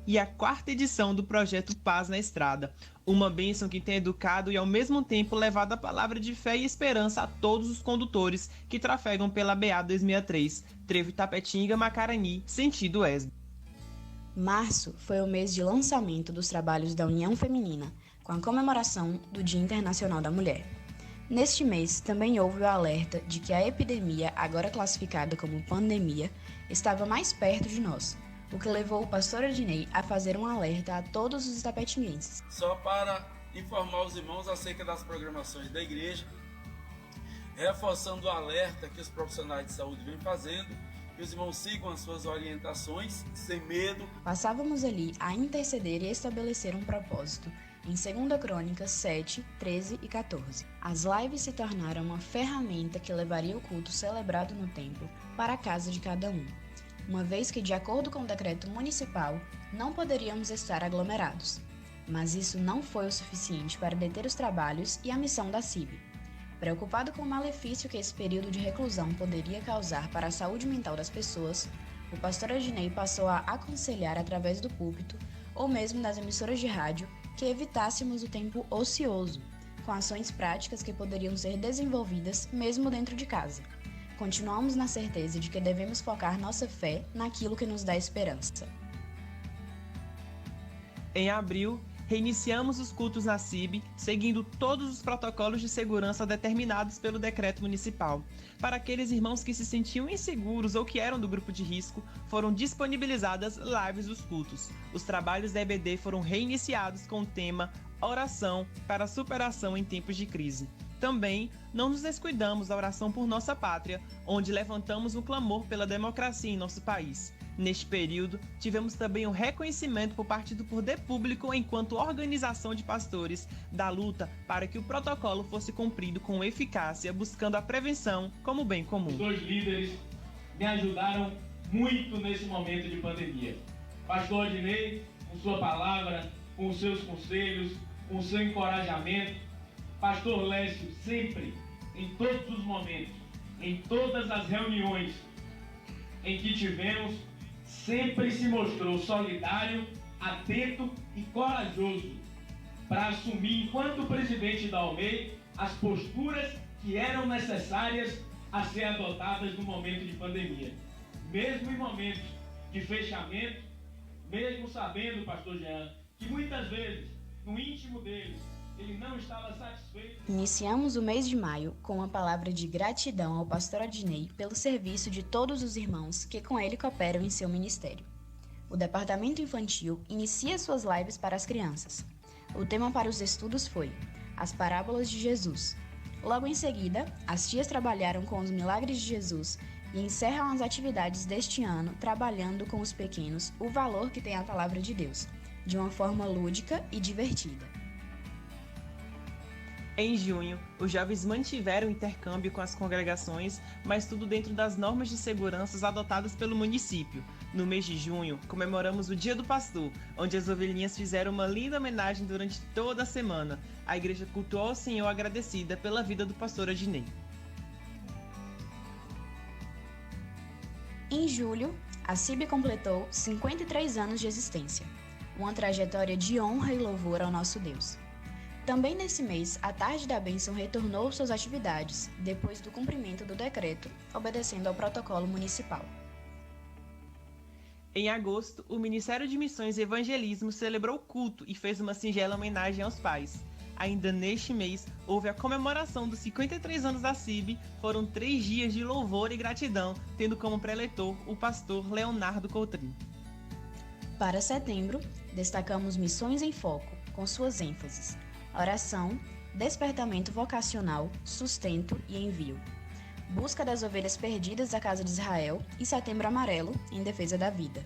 e a 4ª edição do projeto Paz na Estrada, uma bênção que tem educado e ao mesmo tempo levado a palavra de fé e esperança a todos os condutores que trafegam pela BA 263, Trevo Itapetinga, Macarani, sentido Esbo. Março foi o mês de lançamento dos trabalhos da União Feminina, com a comemoração do Dia Internacional da Mulher. Neste mês, também houve o alerta de que a epidemia, agora classificada como pandemia, estava mais perto de nós, o que levou o pastor Adnei a fazer um alerta a todos os itapetinguenses. Só para informar os irmãos acerca das programações da igreja, reforçando o alerta que os profissionais de saúde vêm fazendo, que os irmãos sigam as suas orientações, sem medo. Passávamos ali a interceder e estabelecer um propósito, em 2 Crônicas 7, 13 e 14. As lives se tornaram uma ferramenta que levaria o culto celebrado no templo para a casa de cada um, uma vez que, de acordo com o decreto municipal, não poderíamos estar aglomerados. Mas isso não foi o suficiente para deter os trabalhos e a missão da CIB. Preocupado com o malefício que esse período de reclusão poderia causar para a saúde mental das pessoas, o pastor Adnei passou a aconselhar através do púlpito, ou mesmo das emissoras de rádio, que evitássemos o tempo ocioso, com ações práticas que poderiam ser desenvolvidas mesmo dentro de casa. Continuamos na certeza de que devemos focar nossa fé naquilo que nos dá esperança. Em abril, reiniciamos os cultos na CIB, seguindo todos os protocolos de segurança determinados pelo decreto municipal. Para aqueles irmãos que se sentiam inseguros ou que eram do grupo de risco, foram disponibilizadas lives dos cultos. Os trabalhos da EBD foram reiniciados com o tema Oração para a Superação em Tempos de Crise. Também não nos descuidamos da oração por nossa pátria, onde levantamos um clamor pela democracia em nosso país. Neste período, tivemos também um reconhecimento por parte do Poder Público enquanto organização de pastores da luta para que o protocolo fosse cumprido com eficácia, buscando a prevenção como bem comum. Os 2 líderes me ajudaram muito nesse momento de pandemia. Pastor Adnei, com sua palavra, com os seus conselhos, com o seu encorajamento. Pastor Lécio, sempre, em todos os momentos, em todas as reuniões em que tivemos, sempre se mostrou solidário, atento e corajoso para assumir, enquanto presidente da ALMEI, as posturas que eram necessárias a ser adotadas no momento de pandemia. Mesmo em momentos de fechamento, mesmo sabendo, pastor Jean, que muitas vezes, no íntimo dele, ele não estava satisfeito. Iniciamos o mês de maio com uma palavra de gratidão ao pastor Adnei pelo serviço de todos os irmãos que com ele cooperam em seu ministério. O departamento infantil inicia suas lives para as crianças. O tema para os estudos foi As Parábolas de Jesus. Logo em seguida, as tias trabalharam com os milagres de Jesus e encerram as atividades deste ano trabalhando com os pequenos o valor que tem a palavra de Deus, de uma forma lúdica e divertida. Em junho, os jovens mantiveram o intercâmbio com as congregações, mas tudo dentro das normas de segurança adotadas pelo município. No mês de junho, comemoramos o Dia do Pastor, onde as ovelhinhas fizeram uma linda homenagem durante toda a semana. A igreja cultuou ao Senhor agradecida pela vida do pastor Adnei. Em julho, a CIB completou 53 anos de existência, uma trajetória de honra e louvor ao nosso Deus. Também nesse mês, a Tarde da Bênção retornou suas atividades, depois do cumprimento do decreto, obedecendo ao protocolo municipal. Em agosto, o Ministério de Missões e Evangelismo celebrou o culto e fez uma singela homenagem aos pais. Ainda neste mês, houve a comemoração dos 53 anos da CIB, foram 3 dias de louvor e gratidão, tendo como preletor o pastor Leonardo Coutrin. Para setembro, destacamos Missões em Foco, com suas ênfases: oração, despertamento vocacional, sustento e envio. Busca das ovelhas perdidas da casa de Israel e Setembro Amarelo, em defesa da vida.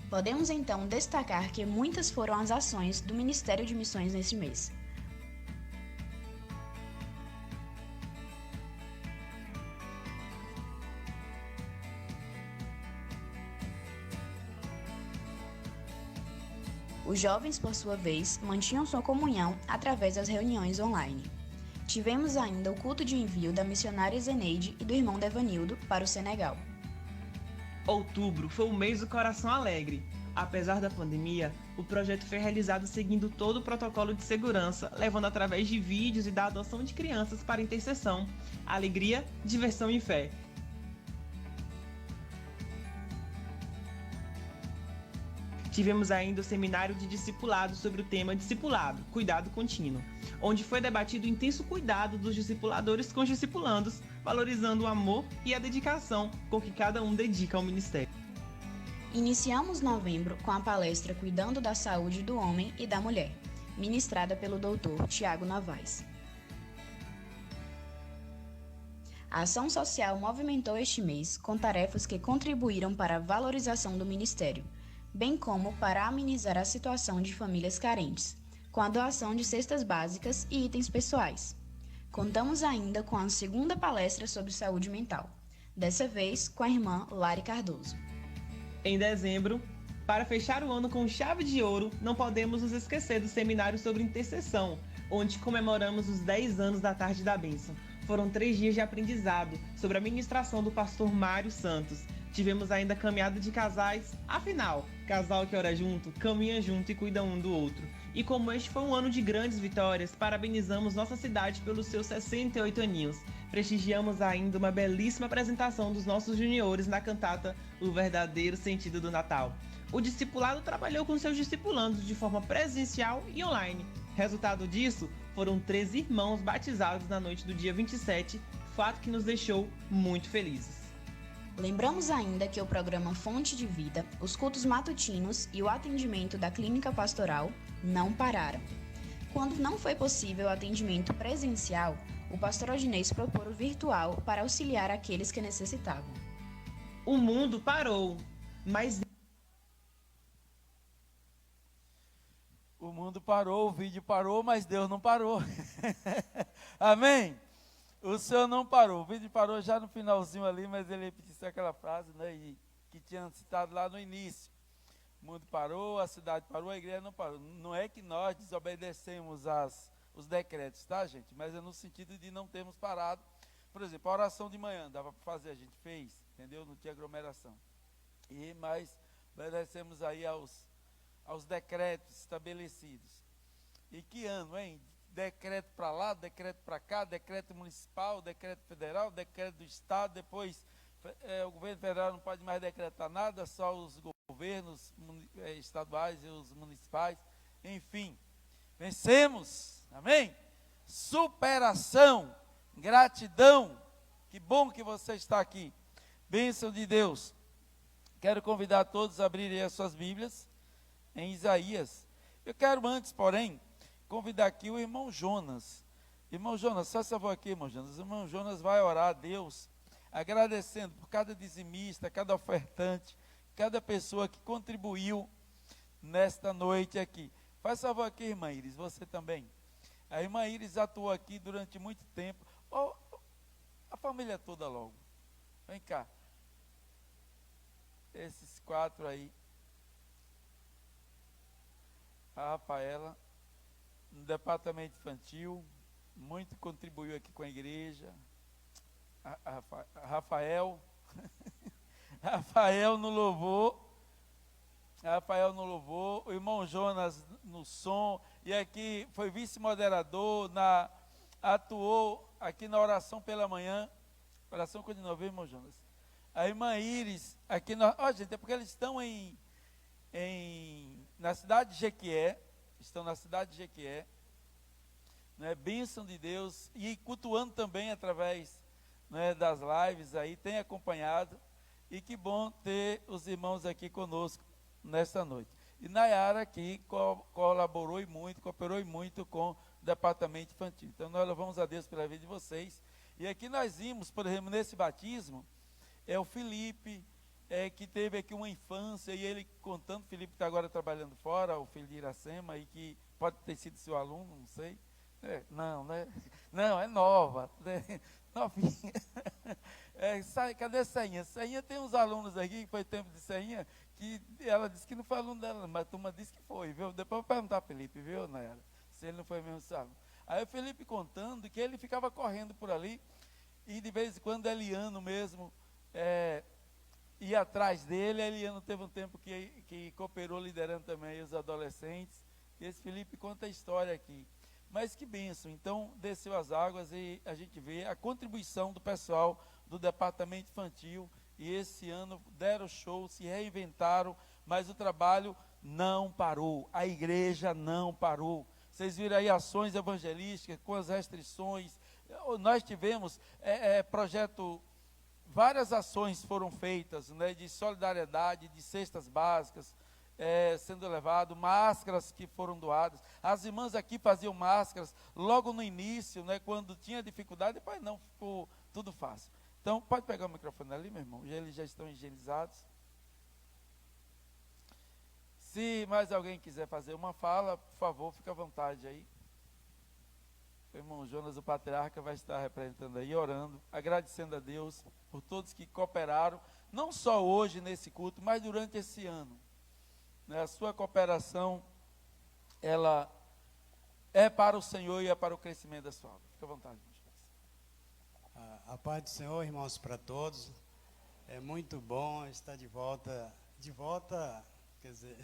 Podemos então destacar que muitas foram as ações do Ministério de Missões neste mês. Os jovens, por sua vez, mantinham sua comunhão através das reuniões online. Tivemos ainda o culto de envio da missionária Zeneide e do irmão Devanildo para o Senegal. Outubro foi o mês do Coração Alegre. Apesar da pandemia, o projeto foi realizado seguindo todo o protocolo de segurança, levando através de vídeos e da adoção de crianças para intercessão, alegria, diversão e fé. Tivemos ainda o seminário de discipulado sobre o tema Discipulado, Cuidado Contínuo, onde foi debatido o intenso cuidado dos discipuladores com os discipulandos, valorizando o amor e a dedicação com que cada um dedica ao ministério. Iniciamos novembro com a palestra Cuidando da Saúde do Homem e da Mulher, ministrada pelo Dr. Tiago Novaes. A ação social movimentou este mês com tarefas que contribuíram para a valorização do ministério, bem como para amenizar a situação de famílias carentes, com a doação de cestas básicas e itens pessoais. Contamos ainda com a segunda palestra sobre saúde mental, dessa vez com a irmã Lari Cardoso. Em dezembro, para fechar o ano com chave de ouro, não podemos nos esquecer do seminário sobre intercessão, onde comemoramos os 10 anos da Tarde da Bênção. Foram 3 dias de aprendizado sobre a ministração do pastor Mário Santos. Tivemos ainda caminhada de casais, afinal, casal que ora junto, caminha junto e cuida um do outro. E como este foi um ano de grandes vitórias, parabenizamos nossa cidade pelos seus 68 aninhos. Prestigiamos ainda uma belíssima apresentação dos nossos juniores na cantata O Verdadeiro Sentido do Natal. O discipulado trabalhou com seus discipulandos de forma presencial e online. Resultado disso, foram 13 irmãos batizados na noite do dia 27, fato que nos deixou muito felizes. Lembramos ainda que o programa Fonte de Vida, os cultos matutinos e o atendimento da clínica pastoral não pararam. Quando não foi possível o atendimento presencial, o pastor Adnei propôs o virtual para auxiliar aqueles que necessitavam. O mundo parou, mas... O mundo parou, o vídeo parou, mas Deus não parou. Amém? O Senhor não parou. O vídeo parou já no finalzinho ali, mas ele repetiu aquela frase, né, que tinha citado lá no início. O mundo parou, a cidade parou, a igreja não parou. Não é que nós desobedecemos os decretos, tá, gente? Mas é no sentido de não termos parado. Por exemplo, a oração de manhã dava para fazer, a gente fez, entendeu? Não tinha aglomeração. Mas obedecemos aí aos decretos estabelecidos. E que ano, hein? Decreto para lá, decreto para cá, decreto municipal, decreto federal, decreto do estado, depois o governo federal não pode mais decretar nada, só os governos. governos estaduais e os municipais, enfim, vencemos, amém? Superação, gratidão, que bom que você está aqui, bênção de Deus. Quero convidar todos a abrirem as suas Bíblias em Isaías. Eu quero antes, porém, convidar aqui o irmão Jonas. Irmão Jonas, faça favor aqui, irmão Jonas. O irmão Jonas vai orar a Deus, agradecendo por cada dizimista, cada ofertante, cada pessoa que contribuiu nesta noite aqui. Faz favor aqui, irmã Iris, você também. A irmã Iris atuou aqui durante muito tempo. A família toda logo. Vem cá. Esses 4 aí. A Rafaela, no departamento infantil, muito contribuiu aqui com a igreja. Rafael, Rafael no louvor, o irmão Jonas no som, e aqui foi vice-moderador, atuou aqui na oração pela manhã. Oração continua, viu, irmão Jonas? A irmã Iris, aqui, gente, é porque eles estão na cidade de Jequié, né, bênção de Deus, e cultuando também através, né, das lives aí, tem acompanhado, e que bom ter os irmãos aqui conosco nesta noite. E Nayara aqui colaborou cooperou muito com o departamento infantil. Então nós louvamos a Deus pela vida de vocês. E aqui nós vimos, por exemplo, nesse batismo, o Felipe, que teve aqui uma infância, e ele contando, o Felipe está agora trabalhando fora, o filho de Iracema, e que pode ter sido seu aluno, não sei. Não, né? Não, é nova, né? Novinha. Cadê Sainha? Sainha tem uns alunos aqui, que foi tempo de Sainha, que ela disse que não foi aluno dela, mas a turma disse que foi, viu? Depois eu vou perguntar a Felipe, viu, Nayara? Se ele não foi mesmo aluno. Aí o Felipe contando que ele ficava correndo por ali, e de vez em quando Eliano mesmo ia atrás dele. Eliano teve um tempo que cooperou liderando também os adolescentes, e esse Felipe conta a história aqui. Mas que bênção, então desceu as águas e a gente vê a contribuição do pessoal do departamento infantil, e esse ano deram show, se reinventaram, mas o trabalho não parou, a igreja não parou. Vocês viram aí ações evangelísticas com as restrições, nós tivemos várias ações foram feitas, né, de solidariedade, de cestas básicas, sendo levado, máscaras que foram doadas. As irmãs aqui faziam máscaras logo no início, né, quando tinha dificuldade, depois não, ficou tudo fácil. Então, pode pegar o microfone ali, meu irmão, eles já estão higienizados. Se mais alguém quiser fazer uma fala, por favor, fique à vontade aí. O irmão Jonas, o patriarca, vai estar representando aí, orando, agradecendo a Deus por todos que cooperaram, não só hoje nesse culto, mas durante esse ano. A sua cooperação, ela é para o Senhor e é para o crescimento da sua obra. Fique à vontade, irmão. A paz do Senhor, irmãos, para todos. É muito bom estar de volta, quer dizer,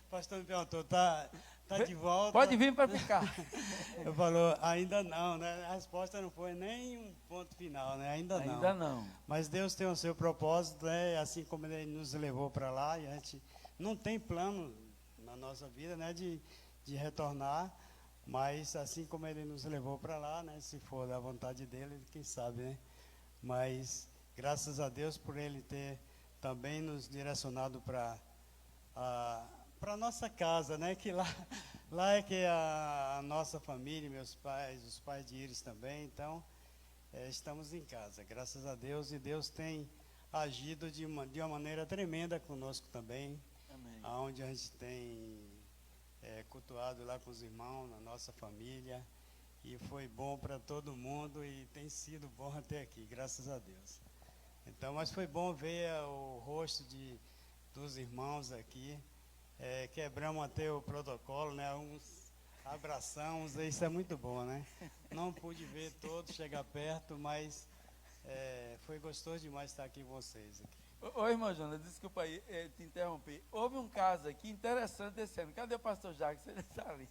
o pastor me perguntou, tá de volta? Pode vir para ficar. Eu falou, ainda não, né? A resposta não foi nem um ponto final, né? Ainda não. Mas Deus tem o seu propósito, né? Assim como Ele nos levou para lá, e a gente não tem plano na nossa vida, né, de retornar, mas assim como Ele nos levou para lá, né, se for da vontade dEle, quem sabe, né? Mas graças a Deus por Ele ter também nos direcionado para a nossa casa, né, que lá é que é a nossa família, meus pais, os pais de Iris também, então estamos em casa, graças a Deus, e Deus tem agido de uma maneira tremenda conosco também. Amém. Onde a gente tem cultuado lá com os irmãos, na nossa família, e foi bom para todo mundo, e tem sido bom até aqui, graças a Deus. Então, mas foi bom ver o rosto dos irmãos aqui, quebramos até o protocolo, né, uns abraçamos, isso é muito bom, né? Não pude ver todos chegar perto, mas foi gostoso demais estar aqui com vocês. Ô irmão Jonas, desculpa aí te interromper. Houve um caso aqui interessante esse ano. Cadê o pastor Jacques? Ele está ali.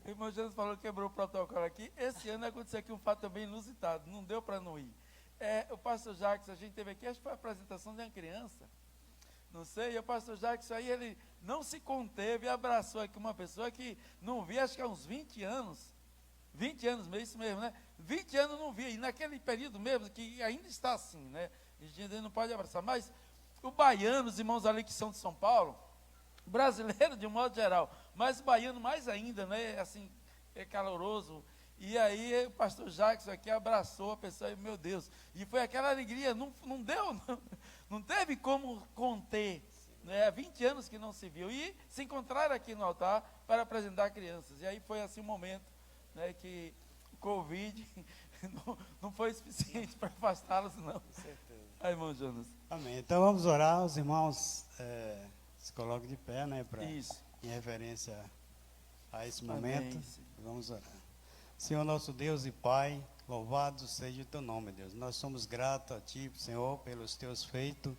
O irmão Jonas falou que quebrou o protocolo aqui. Esse ano aconteceu aqui um fato também inusitado. Não deu para não ir. O pastor Jacques, a gente teve aqui, acho que foi a apresentação de uma criança. não sei, e o pastor Jackson aí, ele não se conteve e abraçou aqui uma pessoa que não via, acho que há uns 20 anos. 20 anos mesmo, isso mesmo, né? 20 anos não via, e naquele período mesmo, que ainda está assim, né? A gente não pode abraçar, mas o baiano, os irmãos ali que são de São Paulo, brasileiro de um modo geral, mas o baiano mais ainda, né? Assim, é caloroso. E aí o pastor Jackson aqui abraçou a pessoa, e meu Deus, e foi aquela alegria, não deu, não teve como conter, né? Há 20 anos que não se viu, e se encontraram aqui no altar para apresentar crianças, e aí foi assim um momento, né, que o Covid não foi suficiente para afastá-los, não. Com certeza. Aí, irmão Jonas. Amém. Então vamos orar, os irmãos se colocam de pé, né, em referência a esse momento. Amém. Vamos orar. Senhor nosso Deus e Pai, louvado seja o teu nome, Deus. Nós somos gratos a ti, Senhor, pelos teus feitos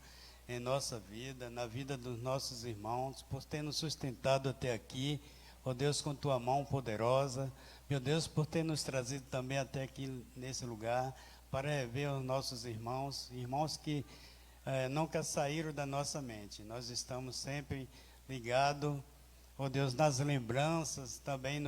em nossa vida, na vida dos nossos irmãos, por ter nos sustentado até aqui, ó Deus, com tua mão poderosa. Meu Deus, por ter nos trazido também até aqui nesse lugar, para rever os nossos irmãos que nunca saíram da nossa mente. Nós estamos sempre ligados, ó Deus, nas lembranças, também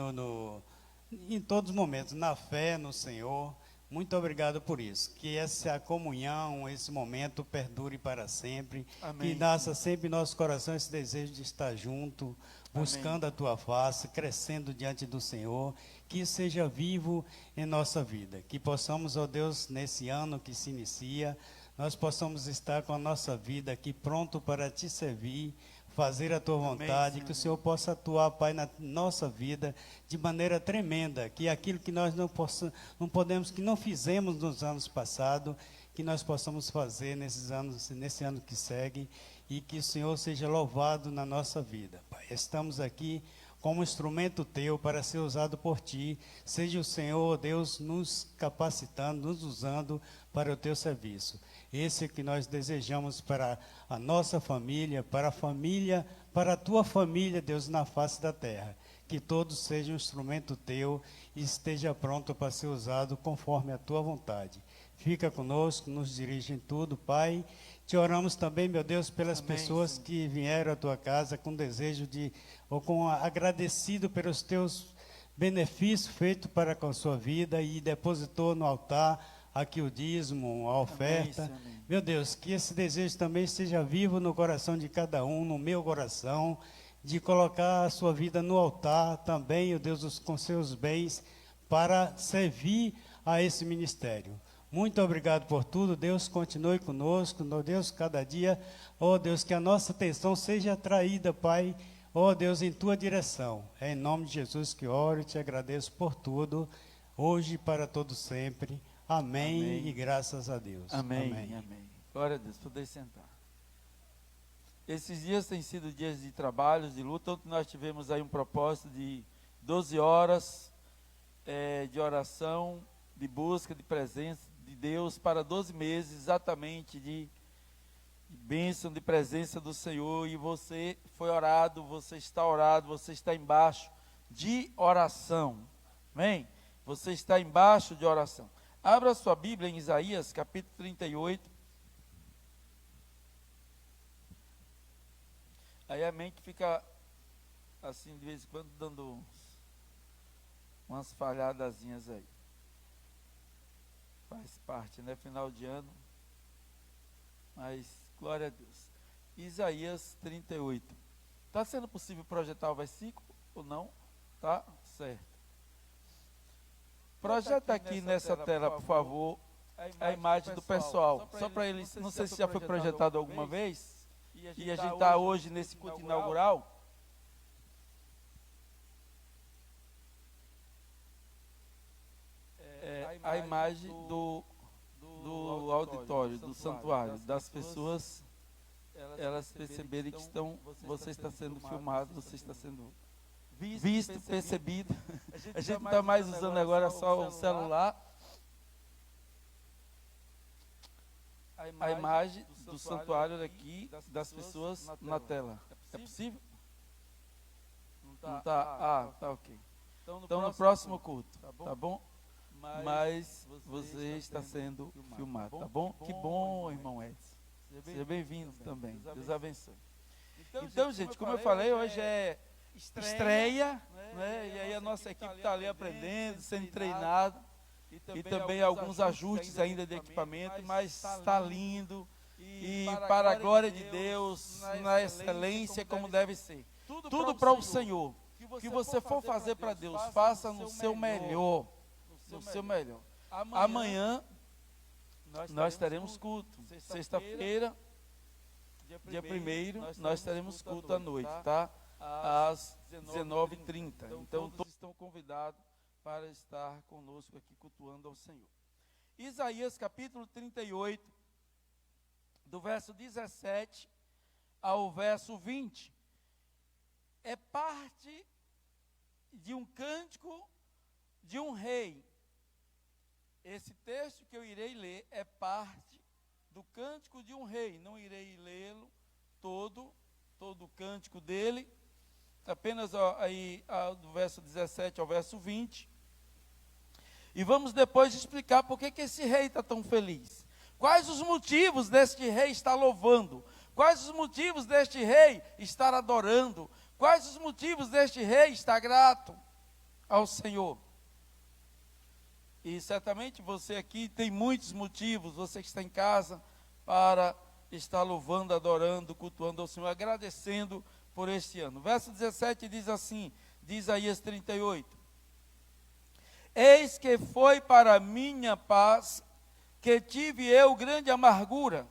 em todos os momentos, na fé no Senhor. Muito obrigado por isso. Que essa comunhão, esse momento perdure para sempre. Amém. Que nasça sempre em nosso coração esse desejo de estar junto, buscando a tua face, crescendo diante do Senhor. Que isso seja vivo em nossa vida. Que possamos, ó Deus, nesse ano que se inicia, nós possamos estar com a nossa vida aqui pronto para te servir, fazer a tua vontade. Amém, que o Senhor possa atuar, Pai, na nossa vida de maneira tremenda, que aquilo que nós que não fizemos nos anos passados, que nós possamos fazer nesse ano que segue, e que o Senhor seja louvado na nossa vida, Pai. Estamos aqui como instrumento teu para ser usado por ti. Seja o Senhor, Deus, nos capacitando, nos usando para o teu serviço. Esse é que nós desejamos para a nossa família, para a tua família, Deus, na face da terra. Que todos sejam um instrumento teu e esteja pronto para ser usado conforme a tua vontade. Fica conosco, nos dirige em tudo, Pai. Te oramos também, meu Deus, pelas pessoas que vieram à tua casa com desejo agradecido pelos teus benefícios feitos para com a sua vida e depositou no altar aqui o dízimo, a oferta. Amém. Meu Deus, que esse desejo também esteja vivo no coração de cada um, no meu coração, de colocar a sua vida no altar também, ó Deus, com seus bens, para servir a esse ministério. Muito obrigado por tudo, Deus, continue conosco, ó Deus, cada dia, ó Deus, que a nossa atenção seja atraída, Pai, ó Deus, em tua direção. É em nome de Jesus que oro e te agradeço por tudo, hoje e para todo sempre. Amém, amém, e graças a Deus. Amém, amém. Amém. Glória a Deus, poder sentar. Esses dias têm sido dias de trabalho, de luta. Ontem nós tivemos aí um propósito de 12 horas de oração, de busca, de presença de Deus para 12 meses, exatamente de bênção, de presença do Senhor. E você foi orado, você está embaixo de oração. Amém? Você está embaixo de oração. Abra sua Bíblia em Isaías, capítulo 38. Aí a mente fica assim, de vez em quando, dando umas falhadazinhas aí. Faz parte, né? Final de ano. Mas, glória a Deus. Isaías 38. Está sendo possível projetar o versículo ou não? Tá? Certo. Projeta aqui nessa tela, por favor, a imagem do pessoal. Só para eles, não sei se já foi projetado alguma vez, e a gente está hoje nesse culto inaugural. A imagem do auditório, do santuário, das pessoas, elas perceberem que você está sendo filmado, você está sendo visto, percebido. A gente não está mais usando agora só o celular. A imagem do santuário aqui, das pessoas na tela. É possível? Não está? Ah, tá ok. Então no próximo culto, tá bom? Mas você está sendo filmado, tá bom? Que bom, irmão Edson. Seja bem-vindo também. Deus abençoe. Então, gente, como eu falei, hoje é estreia, né? E aí a nossa equipe está ali aprendendo, sendo treinada. E também alguns ajustes ainda de equipamento, mas está lindo. E para a glória de Deus, na excelência como deve ser. Tudo para o Senhor. O que você for fazer para Deus, faça no seu melhor. No seu melhor. Amanhã nós teremos culto. Sexta-feira, dia 1º, nós teremos culto à noite, tá? Às 19h30. Então todos estão convidados para estar conosco aqui cultuando ao Senhor. Isaías capítulo 38, do verso 17 ao verso 20, é parte de um cântico de um rei. Esse texto que eu irei ler é parte do cântico de um rei. Não irei lê-lo todo o cântico dele, apenas do verso 17 ao verso 20. E vamos depois explicar por que esse rei está tão feliz. Quais os motivos deste rei estar louvando? Quais os motivos deste rei estar adorando? Quais os motivos deste rei estar grato ao Senhor? E certamente você aqui tem muitos motivos, você que está em casa, para estar louvando, adorando, cultuando ao Senhor, agradecendo por este ano. Verso 17 diz assim, de Isaías 38. Eis que foi para minha paz que tive eu grande amargura.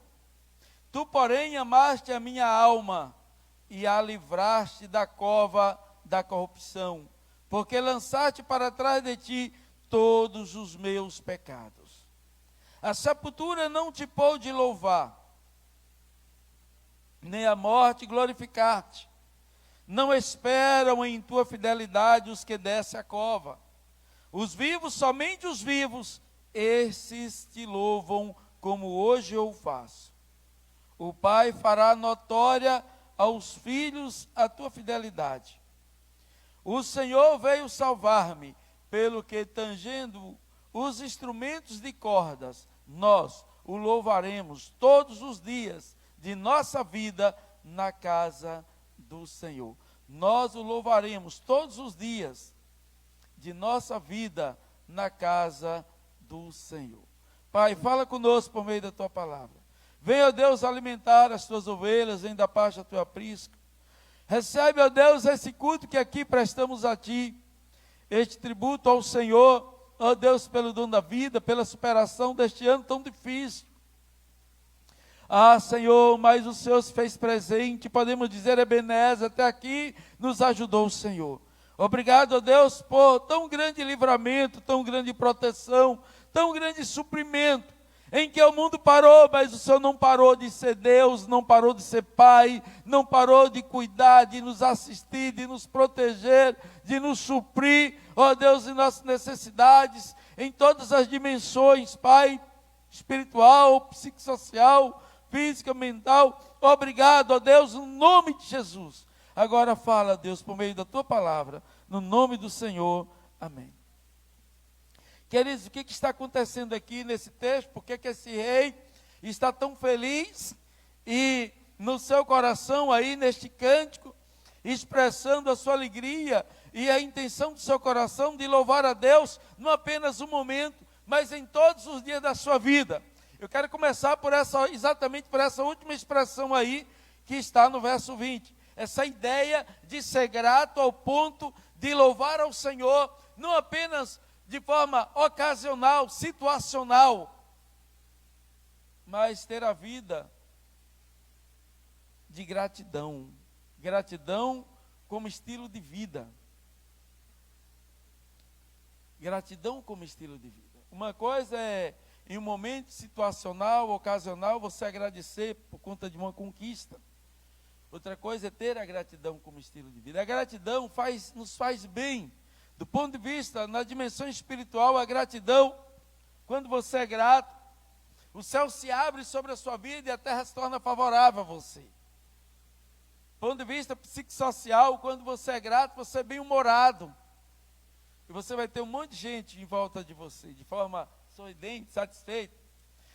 Tu, porém, amaste a minha alma e a livraste da cova da corrupção, porque lançaste para trás de ti todos os meus pecados. A sepultura não te pôde louvar, nem a morte glorificar-te. Não esperam em tua fidelidade os que descem a cova. Os vivos, somente os vivos, esses te louvam como hoje eu faço. O Pai fará notória aos filhos a tua fidelidade. O Senhor veio salvar-me, pelo que tangendo os instrumentos de cordas, nós o louvaremos todos os dias de nossa vida na casa do Senhor. Nós o louvaremos todos os dias de nossa vida na casa do Senhor. Pai, fala conosco por meio da tua palavra. Venha, ó Deus, alimentar as tuas ovelhas, vem da parte da tua aprisco. Recebe, ó Deus, esse culto que aqui prestamos a ti, este tributo ao Senhor, ó Deus, pelo dom da vida, pela superação deste ano tão difícil. Ah, Senhor, mas o Senhor se fez presente, podemos dizer, Ebenezer, até aqui nos ajudou o Senhor. Obrigado, ó Deus, por tão grande livramento, tão grande proteção, tão grande suprimento, em que o mundo parou, mas o Senhor não parou de ser Deus, não parou de ser Pai, não parou de cuidar, de nos assistir, de nos proteger, de nos suprir, ó Deus, em nossas necessidades, em todas as dimensões, Pai, espiritual, psicossocial, física, mental. Obrigado, ó Deus, no nome de Jesus. Agora fala, Deus, por meio da tua palavra, no nome do Senhor. Amém. Queridos, o que está acontecendo aqui nesse texto? Por que esse rei está tão feliz e no seu coração aí, neste cântico, expressando a sua alegria e a intenção do seu coração de louvar a Deus, não apenas um momento, mas em todos os dias da sua vida? Eu quero começar exatamente por essa última expressão aí, que está no verso 20. Essa ideia de ser grato ao ponto de louvar ao Senhor, não apenas de forma ocasional, situacional, mas ter a vida de gratidão. Gratidão como estilo de vida. Gratidão como estilo de vida. Uma coisa é, em um momento situacional, ocasional, você agradecer por conta de uma conquista. Outra coisa é ter a gratidão como estilo de vida. A gratidão nos faz bem. Do ponto de vista, na dimensão espiritual, a gratidão, quando você é grato, o céu se abre sobre a sua vida e a terra se torna favorável a você. Do ponto de vista psicossocial, quando você é grato, você é bem-humorado. E você vai ter um monte de gente em volta de você, de forma sorridente, satisfeita.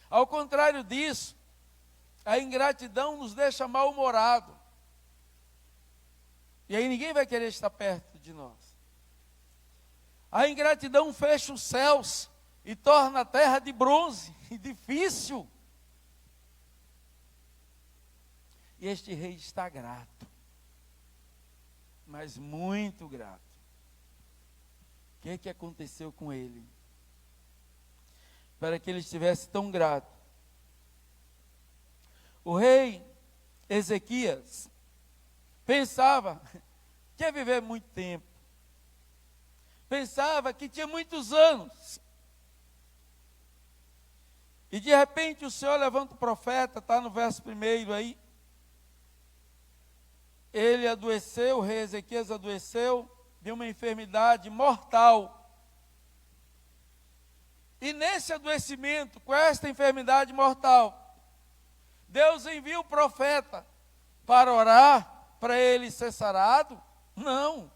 Ao contrário disso, A ingratidão nos deixa mal-humorado. E aí ninguém vai querer estar perto de nós. A ingratidão fecha os céus e torna a terra de bronze e difícil. E este rei está grato, mas muito grato. O que aconteceu com ele? Para que ele estivesse tão grato. O rei Ezequias pensava que ia viver muito tempo. Pensava que tinha muitos anos. E de repente o Senhor levanta o profeta, está no verso 1 aí. Ele adoeceu, o rei Ezequias adoeceu de uma enfermidade mortal. E nesse adoecimento, com esta enfermidade mortal, Deus envia o profeta para orar, para ele ser sarado? Não.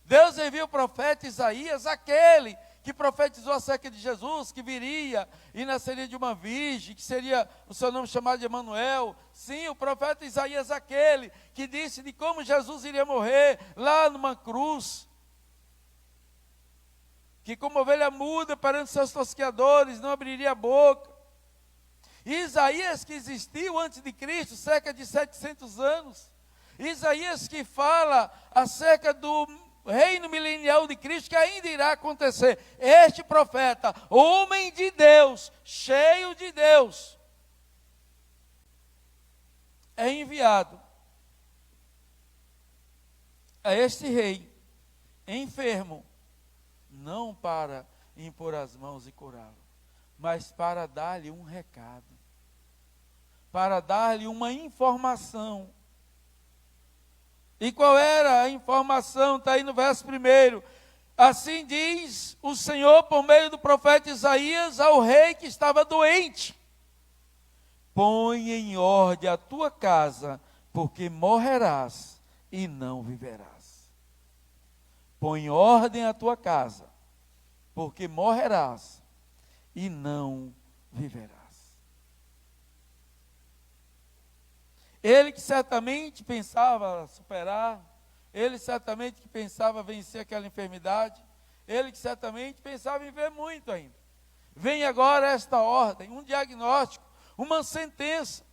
Deus envia o profeta Isaías, aquele que profetizou acerca de Jesus, que viria e nasceria de uma virgem, que seria o seu nome chamado de Emanuel. Sim, o profeta Isaías, aquele que disse de como Jesus iria morrer lá numa cruz, que como ovelha muda perante seus tosqueadores, não abriria a boca. Isaías, que existiu antes de Cristo, cerca de 700 anos. Isaías, que fala acerca do reino milenial de Cristo, que ainda irá acontecer. Este profeta, homem de Deus, cheio de Deus, é enviado a este rei, enfermo, não para impor as mãos e curá-lo, mas para dar-lhe um recado, para dar-lhe uma informação. E qual era a informação? Está aí no verso 1. Assim diz o Senhor por meio do profeta Isaías ao rei que estava doente: põe em ordem a tua casa, porque morrerás e não viverás. Põe em ordem a tua casa, porque morrerás e não viverás. Ele que certamente pensava superar, ele certamente que pensava vencer aquela enfermidade, ele que certamente pensava em viver muito ainda. Vem agora esta ordem, um diagnóstico, uma sentença,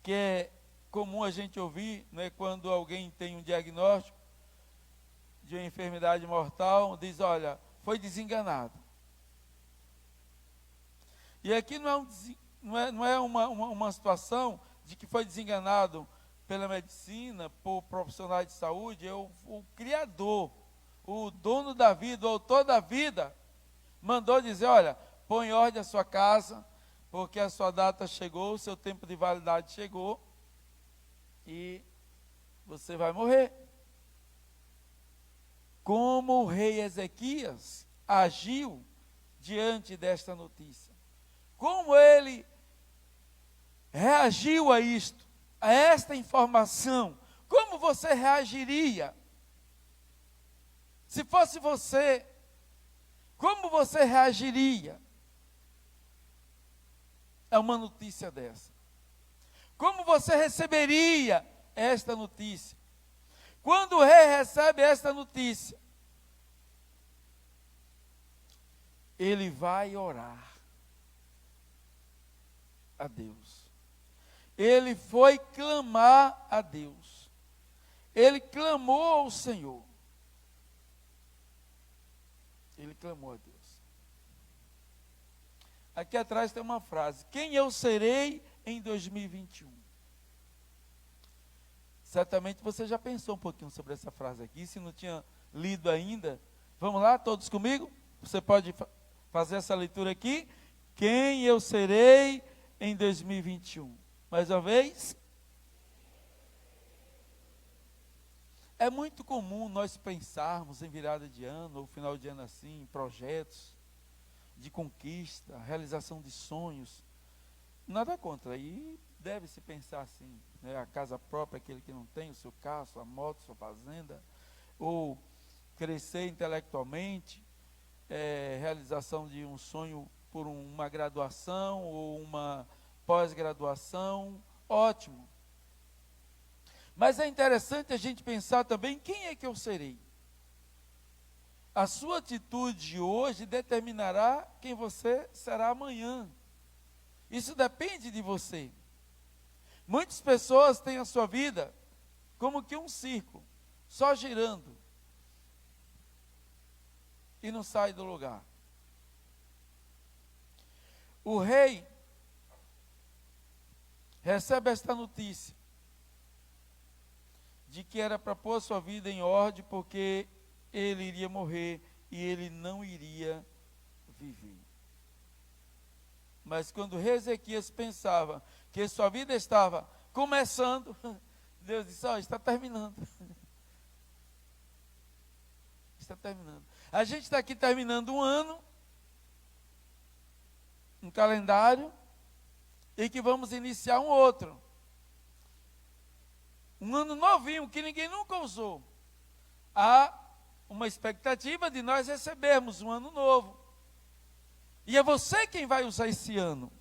que é comum a gente ouvir, né, quando alguém tem um diagnóstico de uma enfermidade mortal, diz: olha, foi desenganado. E aqui não é uma situação de que foi desenganado pela medicina, por profissionais de saúde. O Criador, o dono da vida, o autor da vida, mandou dizer: olha, põe em ordem a sua casa, porque a sua data chegou, o seu tempo de validade chegou, e você vai morrer. Como o rei Ezequias agiu diante desta notícia? Como ele reagiu a isto, a esta informação? Como você reagiria? Se fosse você, como você reagiria a uma notícia dessa? Como você receberia esta notícia? Quando o rei recebe esta notícia, ele vai orar a Deus. Ele foi clamar a Deus. Ele clamou ao Senhor. Ele clamou a Deus. Aqui atrás tem uma frase: quem eu serei em 2021? Certamente você já pensou um pouquinho sobre essa frase aqui. Se não tinha lido ainda, vamos lá, todos comigo? Você pode fazer essa leitura aqui. Quem eu serei em 2021? Mais uma vez. É muito comum nós pensarmos em virada de ano, ou final de ano assim, em projetos de conquista, realização de sonhos. Nada contra, e deve-se pensar assim, né? A casa própria, aquele que não tem, o seu carro, sua moto, sua fazenda, ou crescer intelectualmente, realização de um sonho por uma graduação ou uma pós-graduação, ótimo. Mas é interessante a gente pensar também, quem é que eu serei? A sua atitude de hoje determinará quem você será amanhã. Isso depende de você. Muitas pessoas têm a sua vida como que um círculo, só girando. E não sai do lugar. O rei recebe esta notícia de que era para pôr sua vida em ordem, porque ele iria morrer e ele não iria viver. Mas quando o rei Ezequias pensava que sua vida estava começando, Deus disse: está terminando. Está terminando. A gente está aqui terminando um ano, um calendário, e que vamos iniciar um outro. Um ano novinho, que ninguém nunca usou. Há uma expectativa de nós recebermos um ano novo. E é você quem vai usar esse ano.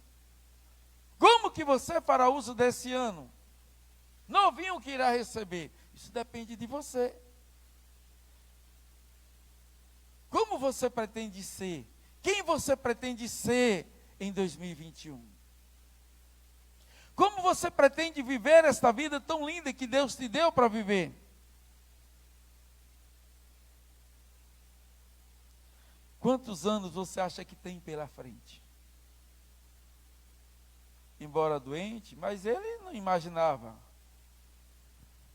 Como que você fará uso desse ano? Novinho que irá receber. Isso depende de você. Como você pretende ser? Quem você pretende ser em 2021? Como você pretende viver esta vida tão linda que Deus te deu para viver? Quantos anos você acha que tem pela frente? Embora doente, mas ele não imaginava.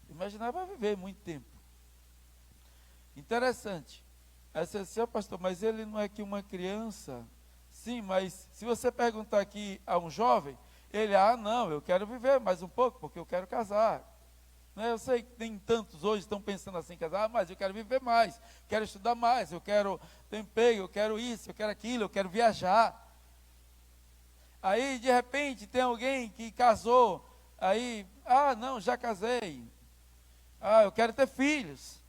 Imaginava viver muito tempo. Interessante. Aí você disse: pastor, mas ele não é que uma criança? Sim, mas se você perguntar aqui a um jovem, ele: não, eu quero viver mais um pouco, porque eu quero casar. Eu sei que tem tantos hoje que estão pensando assim, casar, mas eu quero viver mais, quero estudar mais, eu quero ter emprego, eu quero isso, eu quero aquilo, eu quero viajar. Aí, de repente, tem alguém que casou, aí: não, já casei. Eu quero ter filhos.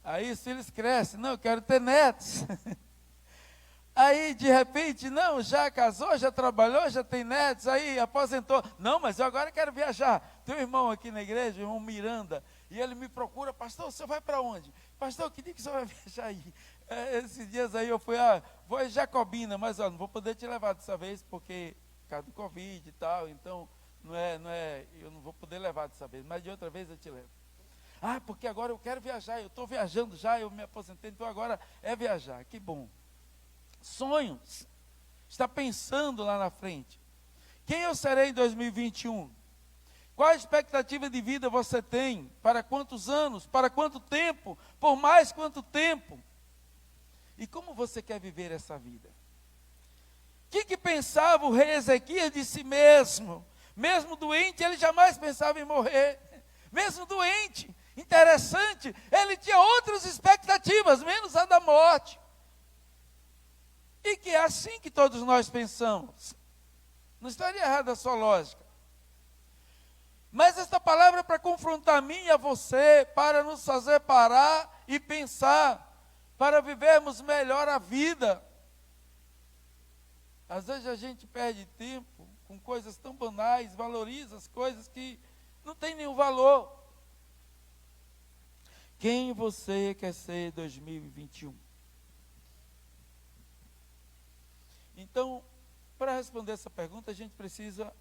Aí os filhos crescem: não, eu quero ter netos. Aí, de repente: não, já casou, já trabalhou, já tem netos, aí aposentou. Não, mas eu agora quero viajar. Tem um irmão aqui na igreja, o irmão Miranda, e ele me procura: pastor, você vai para onde? Pastor, que dia que você vai viajar aí? Esses dias aí eu fui: vou em Jacobina, mas não vou poder te levar dessa vez, porque por causa do Covid e tal, então eu não vou poder levar dessa vez, mas de outra vez eu te levo. Porque agora eu quero viajar, eu estou viajando já, eu me aposentei, então agora é viajar. Que bom. Sonhos. Está pensando lá na frente. Quem eu serei em 2021? Qual a expectativa de vida você tem? Para quantos anos? Para quanto tempo? Por mais quanto tempo? E como você quer viver essa vida? O que pensava o rei Ezequias de si mesmo? Mesmo doente, ele jamais pensava em morrer. Mesmo doente. Interessante, ele tinha outras expectativas, menos a da morte. E que é assim que todos nós pensamos. Não estaria errada a sua lógica. Mas esta palavra é para confrontar a mim e a você, para nos fazer parar e pensar, para vivermos melhor a vida. Às vezes a gente perde tempo com coisas tão banais, valoriza as coisas que não têm nenhum valor. Quem você quer ser em 2021? Então, para responder essa pergunta, a gente precisa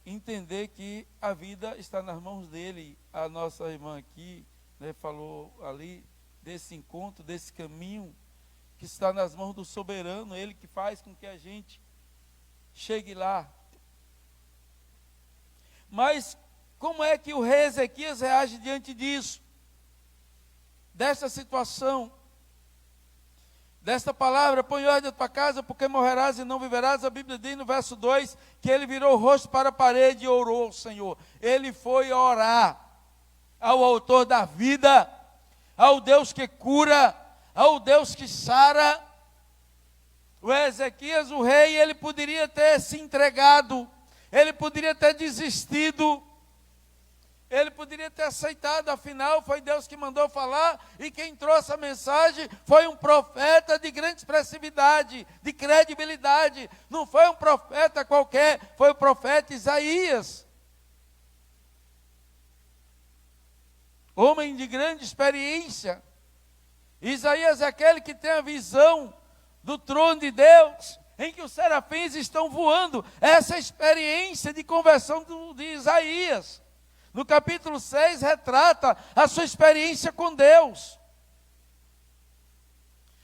entender que a vida está nas mãos dele. A nossa irmã aqui, falou ali desse encontro, desse caminho, que está nas mãos do soberano, ele que faz com que a gente chegue lá. Mas como é que o rei Ezequias reage diante disso? Desta situação, desta palavra: põe ordem à tua casa, porque morrerás e não viverás. A Bíblia diz no verso 2, que ele virou o rosto para a parede e orou ao Senhor. Ele foi orar ao autor da vida, ao Deus que cura, ao Deus que sara. O Ezequias, o rei, ele poderia ter se entregado, ele poderia ter desistido, Ele poderia ter aceitado, afinal foi Deus que mandou falar, e quem trouxe a mensagem foi um profeta de grande expressividade, de credibilidade. Não foi um profeta qualquer, foi o profeta Isaías. Homem de grande experiência. Isaías é aquele que tem a visão do trono de Deus, em que os serafins estão voando. Essa é a experiência de conversão de Isaías. No capítulo 6, retrata a sua experiência com Deus,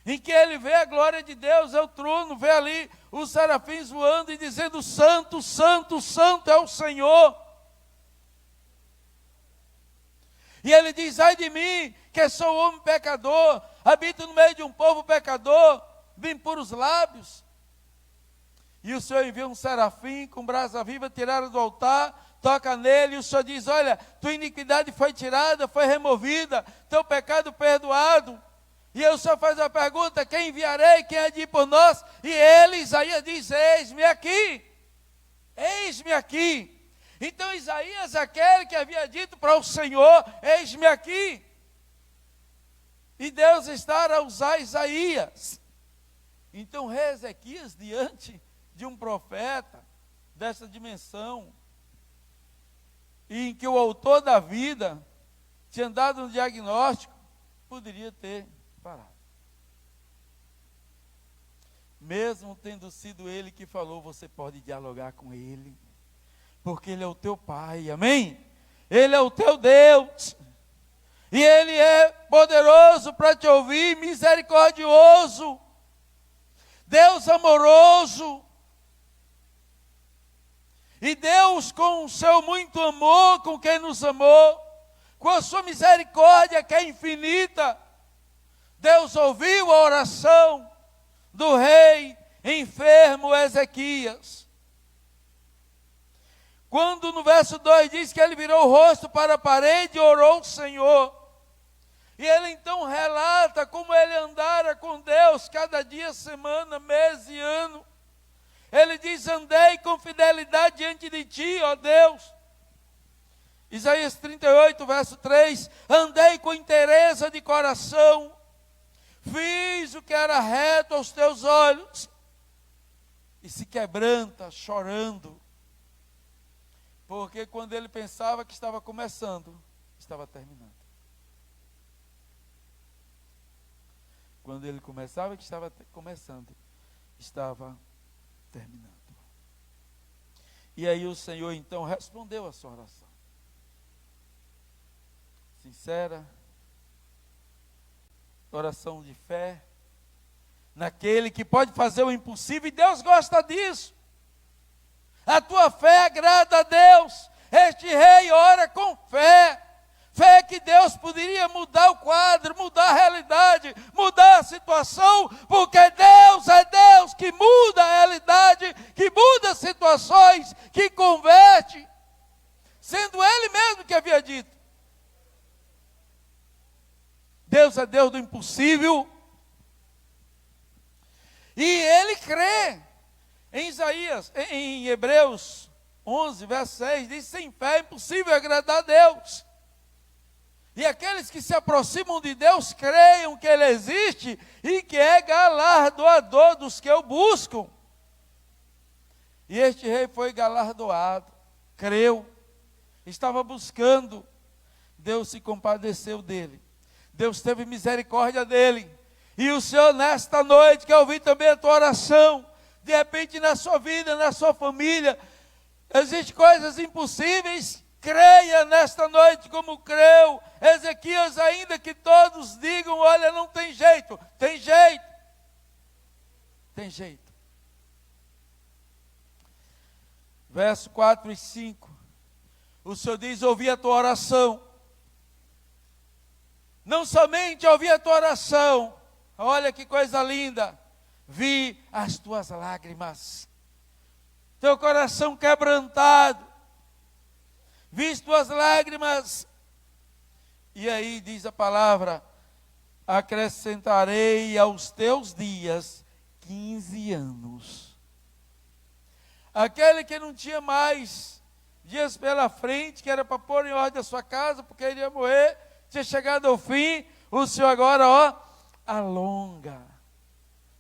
em que ele vê a glória de Deus, é o trono, vê ali os serafins voando e dizendo: santo, santo, santo é o Senhor. E ele diz: ai de mim, que sou homem pecador, habito no meio de um povo pecador, vim por os lábios. E o Senhor envia um serafim com brasa viva, tiraram do altar, toca nele, e o Senhor diz: olha, tua iniquidade foi tirada, foi removida, teu pecado perdoado. E aí o Senhor faz a pergunta: quem enviarei, quem há de ir por nós? E ele, Isaías, diz: eis-me aqui, eis-me aqui. Então Isaías, aquele que havia dito para o Senhor: eis-me aqui. E Deus está a usar Isaías. Então Ezequias, diante de um profeta dessa dimensão, em que o autor da vida tinha dado um diagnóstico, poderia ter parado. Mesmo tendo sido ele que falou, você pode dialogar com ele, porque ele é o teu pai, amém? Ele é o teu Deus, e ele é poderoso para te ouvir, misericordioso, Deus amoroso. E Deus, com o seu muito amor, com quem nos amou, com a sua misericórdia que é infinita, Deus ouviu a oração do rei enfermo Ezequias. Quando no verso 2 diz que ele virou o rosto para a parede e orou ao Senhor. E ele então relata como ele andara com Deus cada dia, semana, mês e ano. Ele diz: andei com fidelidade diante de ti, ó Deus. Isaías 38, verso 3, andei com inteireza de coração, fiz o que era reto aos teus olhos. E se quebranta, chorando, porque quando ele pensava que estava começando, estava terminando. Quando ele começava que estava começando, estava terminando. E aí o Senhor então respondeu a sua oração. Sincera, oração de fé, naquele que pode fazer o impossível, e Deus gosta disso. A tua fé agrada a Deus. Este rei ora com fé. Fé que Deus poderia mudar o quadro, mudar a realidade, mudar a situação, porque Deus é Deus que muda a realidade, que muda situações, que converte, sendo Ele mesmo que havia dito. Deus é Deus do impossível, e Ele crê. Em Hebreus 11, verso 6, diz: sem fé é impossível agradar a Deus. E aqueles que se aproximam de Deus creiam que Ele existe e que é galardoador dos que o buscam. E este rei foi galardoado, creu, estava buscando. Deus se compadeceu dele. Deus teve misericórdia dele. E o Senhor, nesta noite, quer ouvir também a tua oração. De repente, na sua vida, na sua família, existem coisas impossíveis. Creia nesta noite como creu Ezequias, ainda que todos digam: olha, não tem jeito. Tem jeito. Tem jeito. Verso 4 e 5. O Senhor diz: ouvi a tua oração. Não somente ouvi a tua oração. Olha que coisa linda. Vi as tuas lágrimas. Teu coração quebrantado. Vi as tuas lágrimas. E aí diz a palavra: acrescentarei aos teus dias 15 anos. Aquele que não tinha mais dias pela frente, que era para pôr em ordem a sua casa, porque iria morrer, tinha chegado ao fim, o Senhor agora, alonga.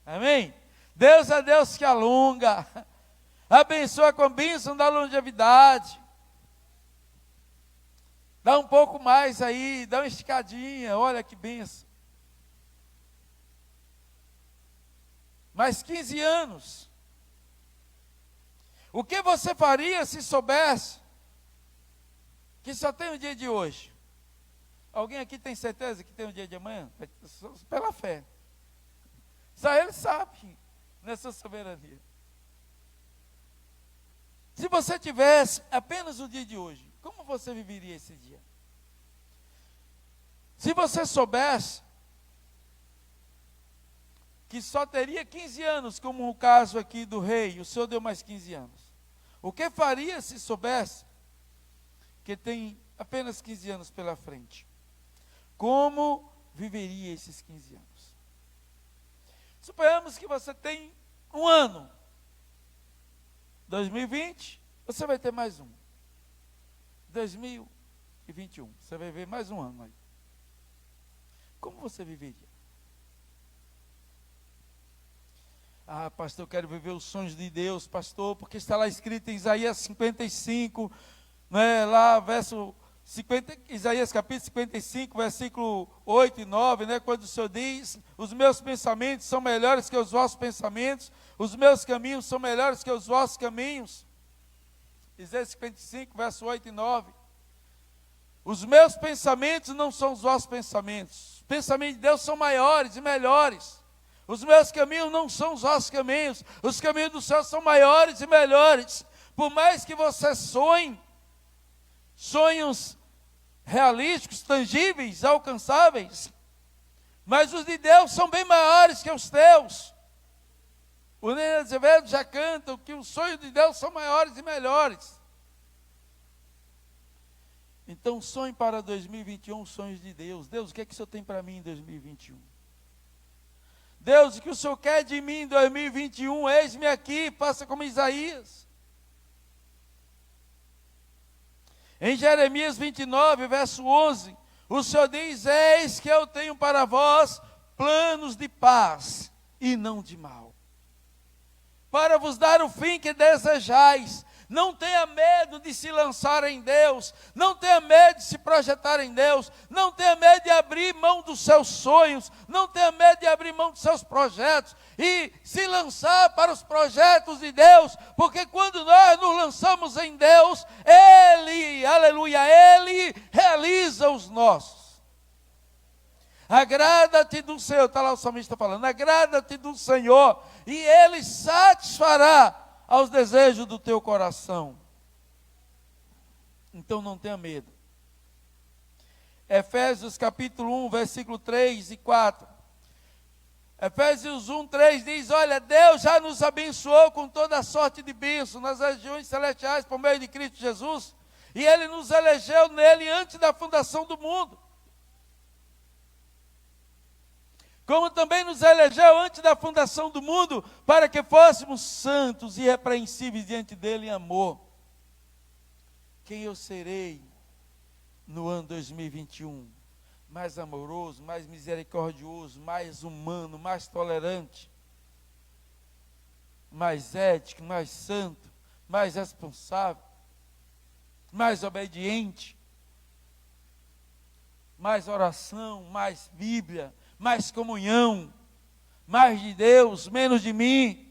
Amém? Deus é Deus que alonga, abençoa com a bênção da longevidade. Dá um pouco mais aí, dá uma esticadinha, olha que bênção. Mais 15 anos. O que você faria se soubesse que só tem o dia de hoje? Alguém aqui tem certeza que tem o dia de amanhã? Pela fé. Só Ele sabe, nessa soberania. Se você tivesse apenas o dia de hoje, como você viveria esse dia? Se você soubesse que só teria 15 anos, como o caso aqui do rei, o Senhor deu mais 15 anos. O que faria se soubesse que tem apenas 15 anos pela frente? Como viveria esses 15 anos? Suponhamos que você tem um ano. 2020, você vai ter mais um. 2021, você vai ver mais um ano aí. Como você viveria? Ah, pastor, eu quero viver os sonhos de Deus, pastor, porque está lá escrito em Isaías 55, né, lá verso 50, Isaías capítulo 55, versículo 8 e 9, né, quando o Senhor diz, os meus pensamentos são melhores que os vossos pensamentos, os meus caminhos são melhores que os vossos caminhos. Isaías 55, verso 8 e 9. Os meus pensamentos não são os vossos pensamentos. Os pensamentos de Deus são maiores e melhores. Os meus caminhos não são os vossos caminhos. Os caminhos do céu são maiores e melhores. Por mais que você sonhe, sonhos realísticos, tangíveis, alcançáveis, mas os de Deus são bem maiores que os teus. O Nenê Azevedo já canta que os sonhos de Deus são maiores e melhores. Então sonhe para 2021 os sonhos de Deus. Deus, o que é que o Senhor tem para mim em 2021? Deus, o que o Senhor quer de mim em 2021? Eis-me aqui, faça como Isaías. Em Jeremias 29, verso 11, o Senhor diz, eis que eu tenho para vós planos de paz e não de mal, para vos dar o fim que desejais. Não tenha medo de se lançar em Deus, não tenha medo de se projetar em Deus, não tenha medo de abrir mão dos seus sonhos, não tenha medo de abrir mão dos seus projetos e se lançar para os projetos de Deus, porque quando nós nos lançamos em Deus, Ele, aleluia, Ele realiza os nossos. Agrada-te do Senhor, está lá o salmista falando, agrada-te do Senhor e Ele satisfará aos desejos do teu coração. Então não tenha medo. Efésios capítulo 1, versículo 3 e 4. Efésios 1, 3 diz, olha, Deus já nos abençoou com toda a sorte de bênção nas regiões celestiais por meio de Cristo Jesus, e Ele nos elegeu nele antes da fundação do mundo. Como também nos elegeu antes da fundação do mundo, para que fôssemos santos e irrepreensíveis diante dele em amor. Quem eu serei no ano 2021? Mais amoroso, mais misericordioso, mais humano, mais tolerante, mais ético, mais santo, mais responsável, mais obediente, mais oração, mais Bíblia, mais comunhão, mais de Deus, menos de mim.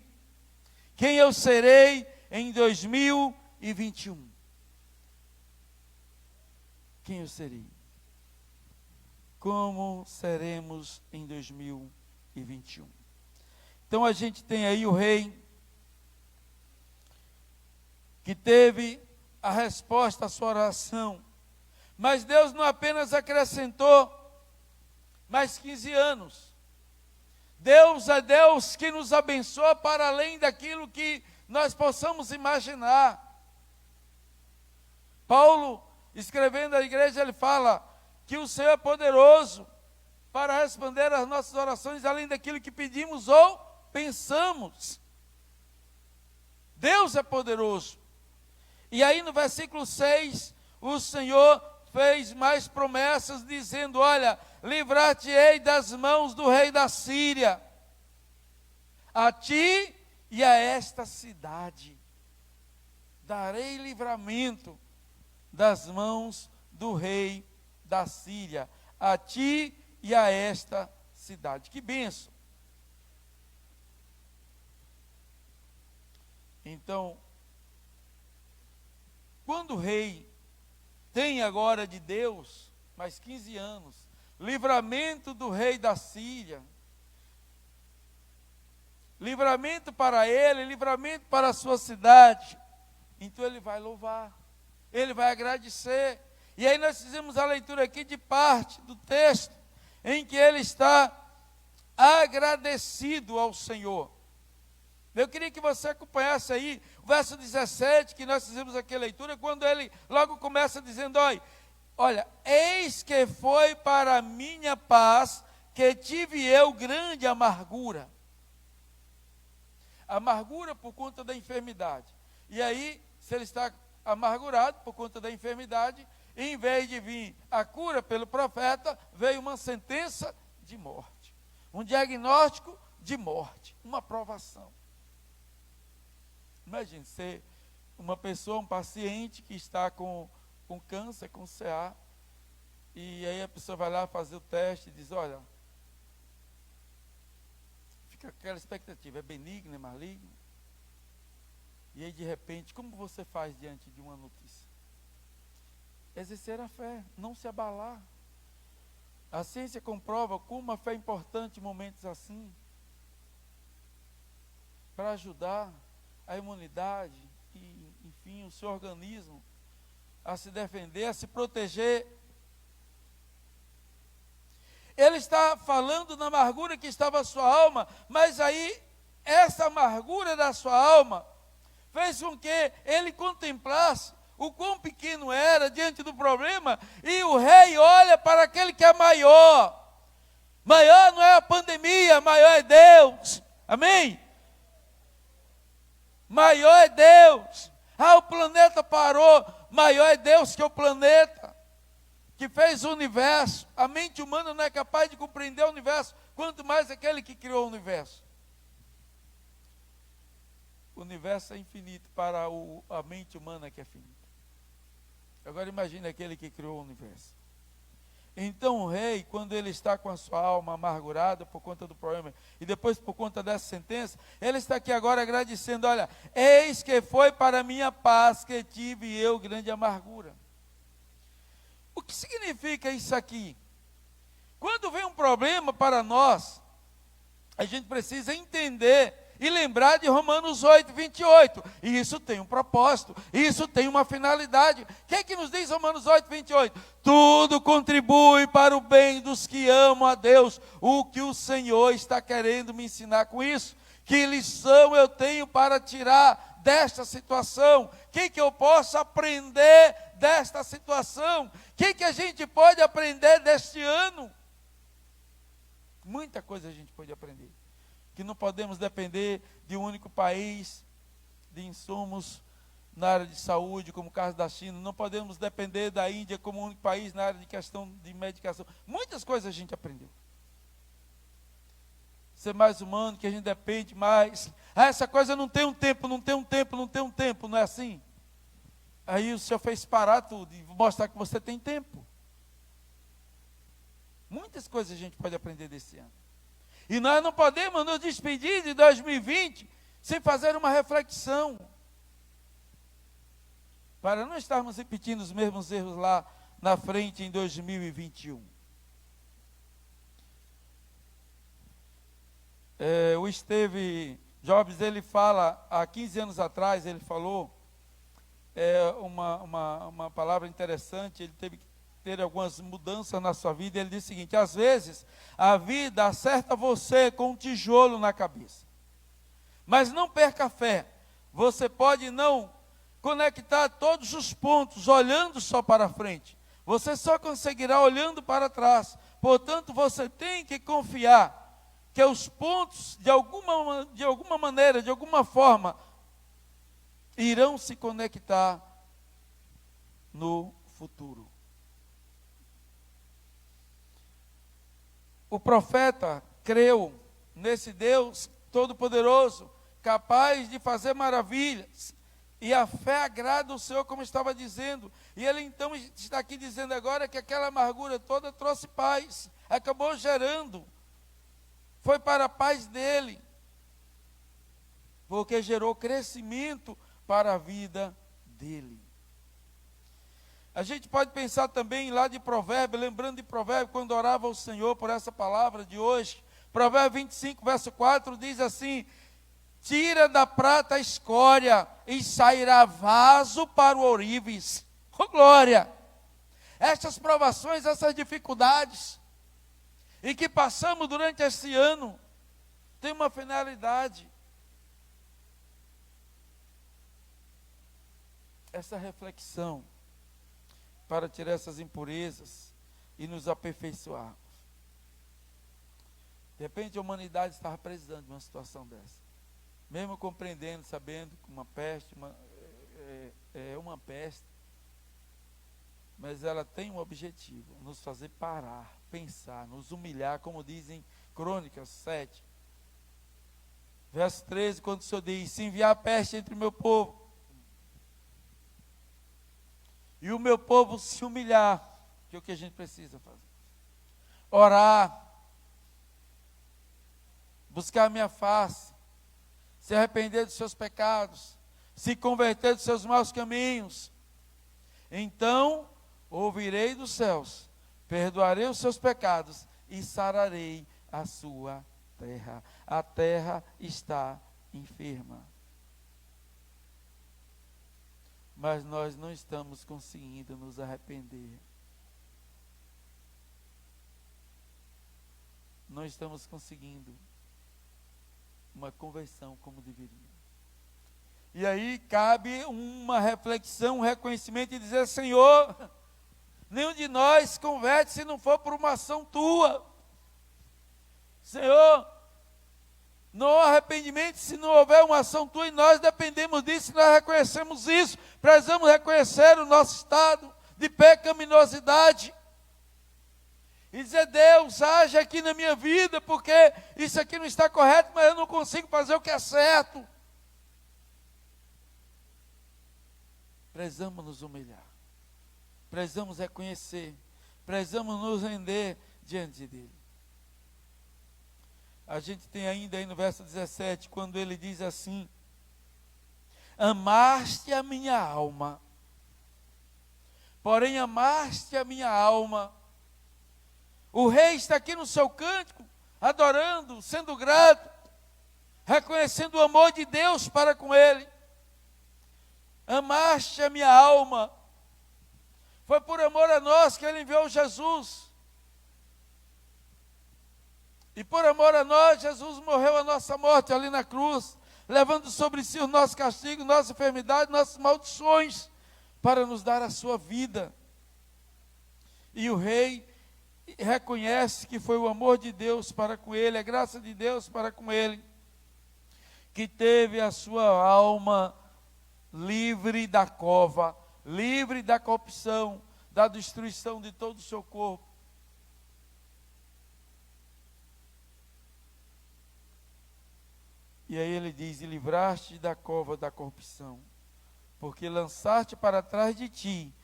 Quem eu serei em 2021? Quem eu serei? Como seremos em 2021? Então a gente tem aí o rei que teve a resposta à sua oração, mas Deus não apenas acrescentou mais 15 anos. Deus é Deus que nos abençoa para além daquilo que nós possamos imaginar. Paulo, escrevendo à igreja, ele fala que o Senhor é poderoso para responder às nossas orações além daquilo que pedimos ou pensamos. Deus é poderoso. E aí no versículo 6, o Senhor fez mais promessas, dizendo: olha, livrar-te-ei das mãos do rei da Síria, a ti e a esta cidade darei livramento das mãos do rei da Síria, a ti e a esta cidade. Que bênção! Então, quando o rei tem agora de Deus mais 15 anos, livramento do rei da Síria, livramento para ele, livramento para a sua cidade, então ele vai louvar, ele vai agradecer. E aí nós fizemos a leitura aqui de parte do texto, em que ele está agradecido ao Senhor. Eu queria que você acompanhasse aí o verso 17, que nós fizemos aqui a leitura, quando ele logo começa dizendo: olha, eis que foi para a minha paz que tive eu grande amargura. Amargura por conta da enfermidade. E aí, se ele está amargurado por conta da enfermidade, em vez de vir a cura pelo profeta, veio uma sentença de morte. Um diagnóstico de morte, uma provação. Imagine ser uma pessoa, um paciente que está com câncer, com CA, e aí a pessoa vai lá fazer o teste e diz: olha, fica aquela expectativa, é benigno, é maligno. E aí de repente, como você faz diante de uma notícia? Exercer a fé, não se abalar. A ciência comprova como a fé é importante em momentos assim, para ajudar a imunidade e, enfim, o seu organismo a se defender, a se proteger. Ele está falando na amargura que estava a sua alma, mas aí essa amargura da sua alma fez com que ele contemplasse o quão pequeno era diante do problema, e o rei olha para aquele que é maior. Maior não é a pandemia, maior é Deus. Amém? Maior é Deus. O planeta parou. Maior é Deus que o planeta, que fez o universo. A mente humana não é capaz de compreender o universo, quanto mais aquele que criou o universo. O universo é infinito para a mente humana, que é finita. Agora imagine aquele que criou o universo. Então o rei, quando ele está com a sua alma amargurada por conta do problema, e depois por conta dessa sentença, ele está aqui agora agradecendo: olha, eis que foi para a minha paz que tive eu grande amargura. O que significa isso aqui? Quando vem um problema para nós, a gente precisa entender e lembrar de Romanos 8, 28. E isso tem um propósito, isso tem uma finalidade. O que é que nos diz Romanos 8, 28? Tudo contribui para o bem dos que amam a Deus. O que o Senhor está querendo me ensinar com isso? Que lição eu tenho para tirar desta situação? O que eu posso aprender desta situação? O que a gente pode aprender deste ano? Muita coisa a gente pode aprender. Que não podemos depender de um único país, de insumos na área de saúde, como o caso da China. Não podemos depender da Índia como único país na área de questão de medicação. Muitas coisas a gente aprendeu. Ser mais humano, que a gente depende mais. Essa coisa não tem um tempo, não tem um tempo, não tem um tempo, não é assim? Aí o Senhor fez parar tudo e mostrar que você tem tempo. Muitas coisas a gente pode aprender desse ano. E nós não podemos nos despedir de 2020 sem fazer uma reflexão, para não estarmos repetindo os mesmos erros lá na frente em 2021. O Steve Jobs, ele fala, há 15 anos atrás, ele falou uma palavra interessante. Ele teve que ter algumas mudanças na sua vida. Ele disse o seguinte: às vezes a vida acerta você com um tijolo na cabeça, mas não perca a fé. Você pode não conectar todos os pontos olhando só para frente, você só conseguirá olhando para trás. Portanto, você tem que confiar que os pontos de alguma maneira, de alguma forma, irão se conectar no futuro. O profeta creu nesse Deus Todo-Poderoso, capaz de fazer maravilhas, e a fé agrada o Senhor, como estava dizendo, e ele então está aqui dizendo agora que aquela amargura toda trouxe paz, acabou gerando, foi para a paz dele, porque gerou crescimento para a vida dele. A gente pode pensar também lá de Provérbio, lembrando de Provérbio, quando orava ao Senhor por essa palavra de hoje, Provérbio 25, verso 4, diz assim: tira da prata a escória, e sairá vaso para o ourives. Oh, glória! Estas provações, essas dificuldades, e que passamos durante esse ano, tem uma finalidade. Essa reflexão, para tirar essas impurezas e nos aperfeiçoar. De repente a humanidade estava precisando de uma situação dessa. Mesmo compreendendo, sabendo que uma peste é uma peste, mas ela tem um objetivo, nos fazer parar, pensar, nos humilhar, como dizem Crônicas 7. Verso 13, quando o Senhor diz: se enviar a peste entre o meu povo, e o meu povo se humilhar, que é o que a gente precisa fazer. Orar, buscar a minha face, se arrepender dos seus pecados, se converter dos seus maus caminhos. Então, ouvirei dos céus, perdoarei os seus pecados e sararei a sua terra. A terra está enferma. Mas nós não estamos conseguindo nos arrepender. Não estamos conseguindo uma conversão como deveria. E aí cabe uma reflexão, um reconhecimento e dizer: Senhor, nenhum de nós converte se não for por uma ação tua. Senhor, não há arrependimento se não houver uma ação tua, e nós dependemos disso, e nós reconhecemos isso. Precisamos reconhecer o nosso estado de pecaminosidade e dizer: Deus, age aqui na minha vida, porque isso aqui não está correto, mas eu não consigo fazer o que é certo. Precisamos nos humilhar, precisamos reconhecer, precisamos nos render diante dele. A gente tem ainda aí no verso 17, quando ele diz assim: amaste a minha alma, porém amaste a minha alma. O rei está aqui no seu cântico, adorando, sendo grato, reconhecendo o amor de Deus para com ele. Amaste a minha alma. Foi por amor a nós que ele enviou Jesus. E por amor a nós, Jesus morreu a nossa morte ali na cruz, levando sobre si o nosso castigo, nossa enfermidade, nossas maldições, para nos dar a sua vida. E o rei reconhece que foi o amor de Deus para com ele, a graça de Deus para com ele, que teve a sua alma livre da cova, livre da corrupção, da destruição de todo o seu corpo. E aí ele diz: e livraste da cova da corrupção, porque lançaste para trás de ti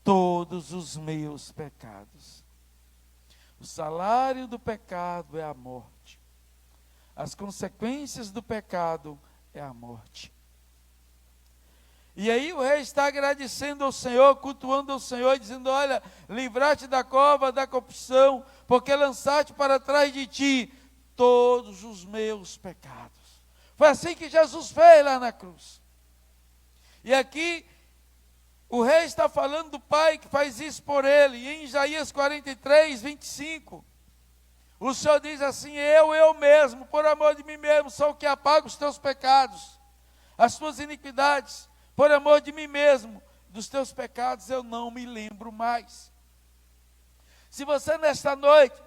todos os meus pecados. O salário do pecado é a morte. As consequências do pecado é a morte. E aí o rei está agradecendo ao Senhor, cultuando ao Senhor, dizendo: olha, livraste da cova da corrupção, porque lançaste para trás de ti todos os meus pecados. Foi assim que Jesus fez lá na cruz. E aqui o rei está falando do Pai que faz isso por ele. E em Isaías 43, 25, o Senhor diz assim: eu mesmo, por amor de mim mesmo, sou o que apaga os teus pecados, as tuas iniquidades. Por amor de mim mesmo, dos teus pecados eu não me lembro mais. Se você nesta noite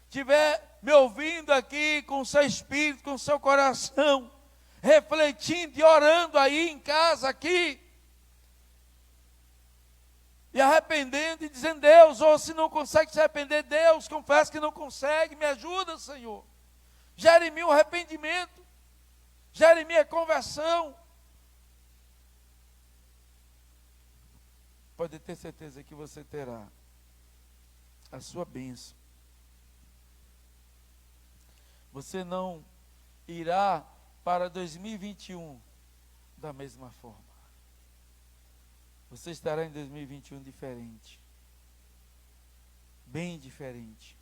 estiver me ouvindo aqui com o seu espírito, com o seu coração, refletindo e orando aí em casa aqui, e arrependendo e dizendo: Deus, ou se não consegue se arrepender, Deus, confessa que não consegue, me ajuda, Senhor. Gera em mim o arrependimento, gera em mim a conversão. Pode ter certeza que você terá a sua bênção. Você não irá para 2021 da mesma forma. Você estará em 2021 diferente. Bem diferente.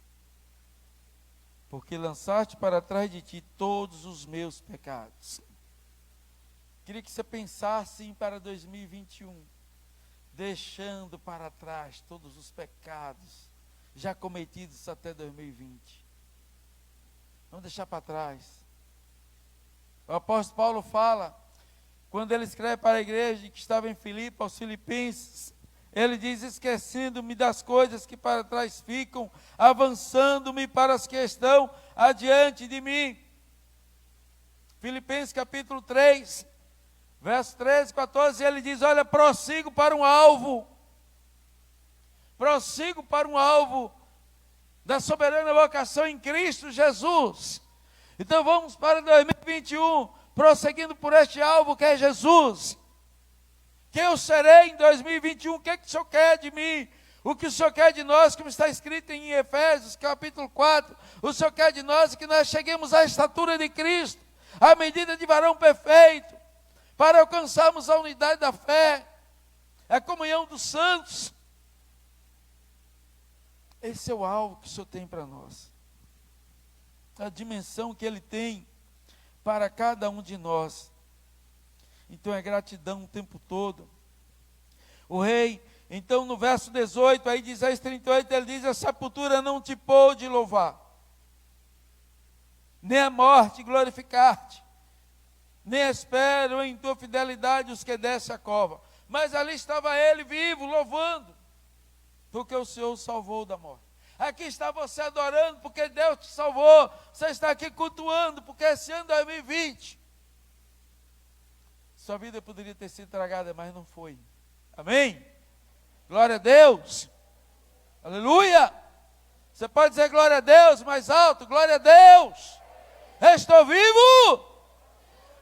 Porque lançaste para trás de ti todos os meus pecados. Queria que você pensasse em para 2021, deixando para trás todos os pecados já cometidos até 2020. Vamos deixar para trás. O apóstolo Paulo fala, quando ele escreve para a igreja que estava em Filipe, aos filipenses, ele diz: esquecendo-me das coisas que para trás ficam, avançando-me para as que estão adiante de mim. Filipenses capítulo 3, verso 13 e 14, ele diz: olha, prossigo para um alvo. Prossigo para um alvo da soberana vocação em Cristo Jesus. Então vamos para 2021, prosseguindo por este alvo que é Jesus. Quem eu serei em 2021? O que o Senhor quer de mim? O que o Senhor quer de nós, como está escrito em Efésios capítulo 4, o Senhor quer de nós que nós cheguemos à estatura de Cristo, à medida de varão perfeito, para alcançarmos a unidade da fé, a comunhão dos santos. Esse é o alvo que o Senhor tem para nós. A dimensão que Ele tem para cada um de nós. Então é gratidão o tempo todo. O rei, então no verso 18, aí diz Isaías 38, ele diz: a sepultura não te pôde louvar, nem a morte glorificar-te, nem esperam em tua fidelidade os que descem a cova. Mas ali estava ele vivo, louvando, porque o Senhor o salvou da morte. Aqui está você adorando, porque Deus te salvou. Você está aqui cultuando, porque esse ano 2020, sua vida poderia ter sido tragada, mas não foi. Amém? Glória a Deus. Aleluia. Você pode dizer glória a Deus mais alto: glória a Deus. Estou vivo.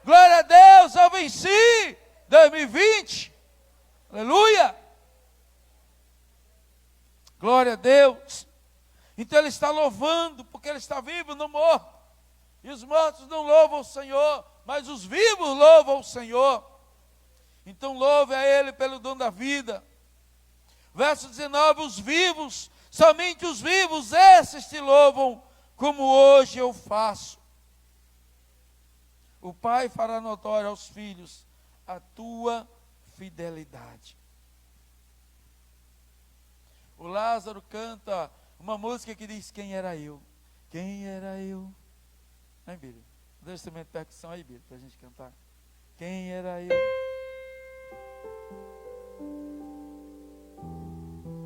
Glória a Deus, eu venci 2020. Aleluia. Glória a Deus. Então ele está louvando, porque ele está vivo, não morto. E os mortos não louvam o Senhor, mas os vivos louvam o Senhor. Então louve a Ele pelo dom da vida. Verso 19, os vivos, somente os vivos, esses te louvam, como hoje eu faço. O Pai fará notório aos filhos a tua fidelidade. O Lázaro canta uma música que diz: quem era eu? Quem era eu? Hein, Bíblia? Dá um instrumento de percussão aí, Bíblia, para a gente cantar. Quem era eu?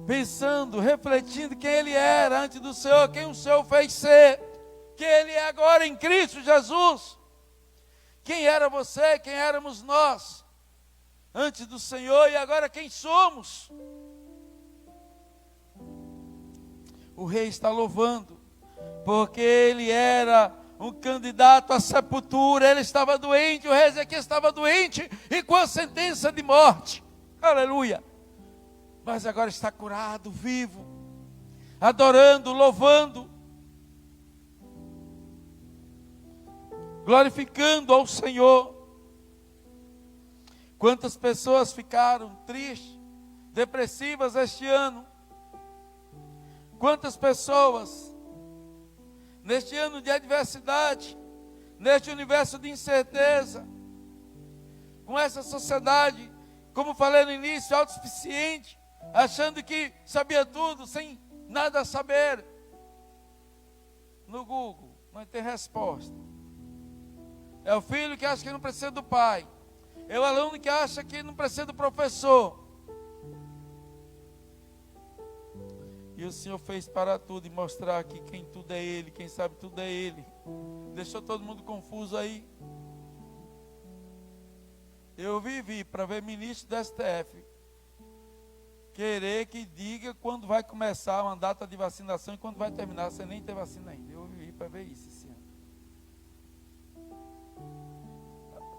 Pensando, refletindo quem ele era antes do Senhor, quem o Senhor fez ser, quem ele é agora em Cristo Jesus. Quem era você, quem éramos nós antes do Senhor, e agora quem somos. O rei está louvando, porque ele era um candidato à sepultura. Ele estava doente, o rei Ezequias estava doente e com a sentença de morte. Aleluia. Mas agora está curado, vivo, adorando, louvando, glorificando ao Senhor. Quantas pessoas ficaram tristes, depressivas este ano? Quantas pessoas, neste ano de adversidade, neste universo de incerteza, com essa sociedade, como falei no início, autossuficiente, achando que sabia tudo, sem nada saber. No Google não tem resposta. É o filho que acha que não precisa do pai. É o aluno que acha que não precisa do professor. E o Senhor fez parar tudo e mostrar que quem tudo é Ele, quem sabe tudo é Ele. Deixou todo mundo confuso aí. Eu vivi para ver ministro da STF querer que diga quando vai começar uma data de vacinação e quando vai terminar, você nem tem vacina ainda. Eu vivi para ver isso esse ano.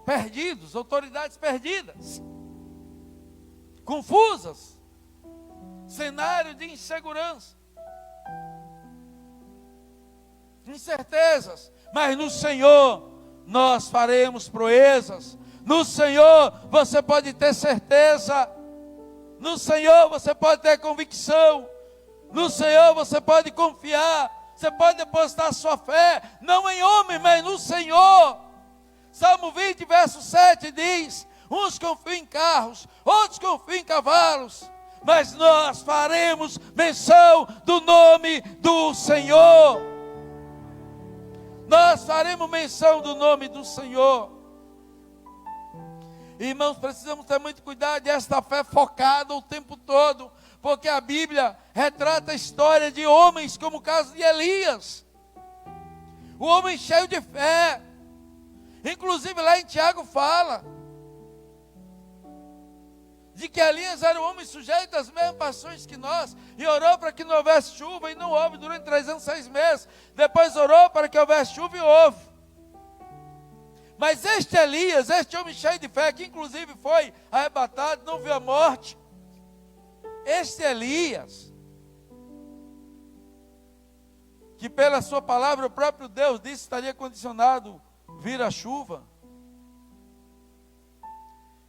Perdidos, autoridades perdidas, confusas, cenário de insegurança, incertezas, mas no Senhor nós faremos proezas. No Senhor você pode ter certeza, no Senhor você pode ter convicção, no Senhor você pode confiar, você pode depositar sua fé, não em homem, mas no Senhor. Salmo 20, verso 7 diz: uns confiam em carros, outros confiam em cavalos, mas nós faremos menção do nome do Senhor. Nós faremos menção do nome do Senhor. Irmãos, precisamos ter muito cuidado desta fé focada o tempo todo, porque a Bíblia retrata a história de homens como o caso de Elias, o homem cheio de fé. Inclusive lá em Tiago fala de que Elias era um homem sujeito às mesmas paixões que nós, e orou para que não houvesse chuva, e não houve durante 3 anos e 6 meses. Depois orou para que houvesse chuva, e houve. Mas este Elias, este homem cheio de fé, que inclusive foi arrebatado, não viu a morte, este Elias, que pela sua palavra o próprio Deus disse estaria condicionado vir a chuva,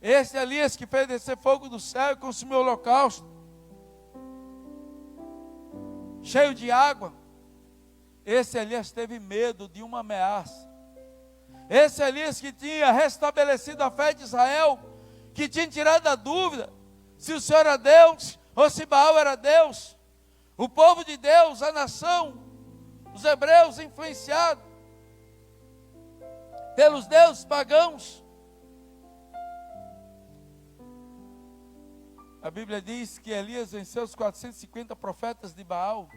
esse Elias que fez descer fogo do céu e consumiu o holocausto, cheio de água, esse Elias teve medo de uma ameaça. Esse Elias que tinha restabelecido a fé de Israel, que tinha tirado a dúvida se o Senhor era Deus ou se Baal era Deus. O povo de Deus, a nação, os hebreus influenciados pelos deuses pagãos. A Bíblia diz que Elias venceu os 450 profetas de Baal,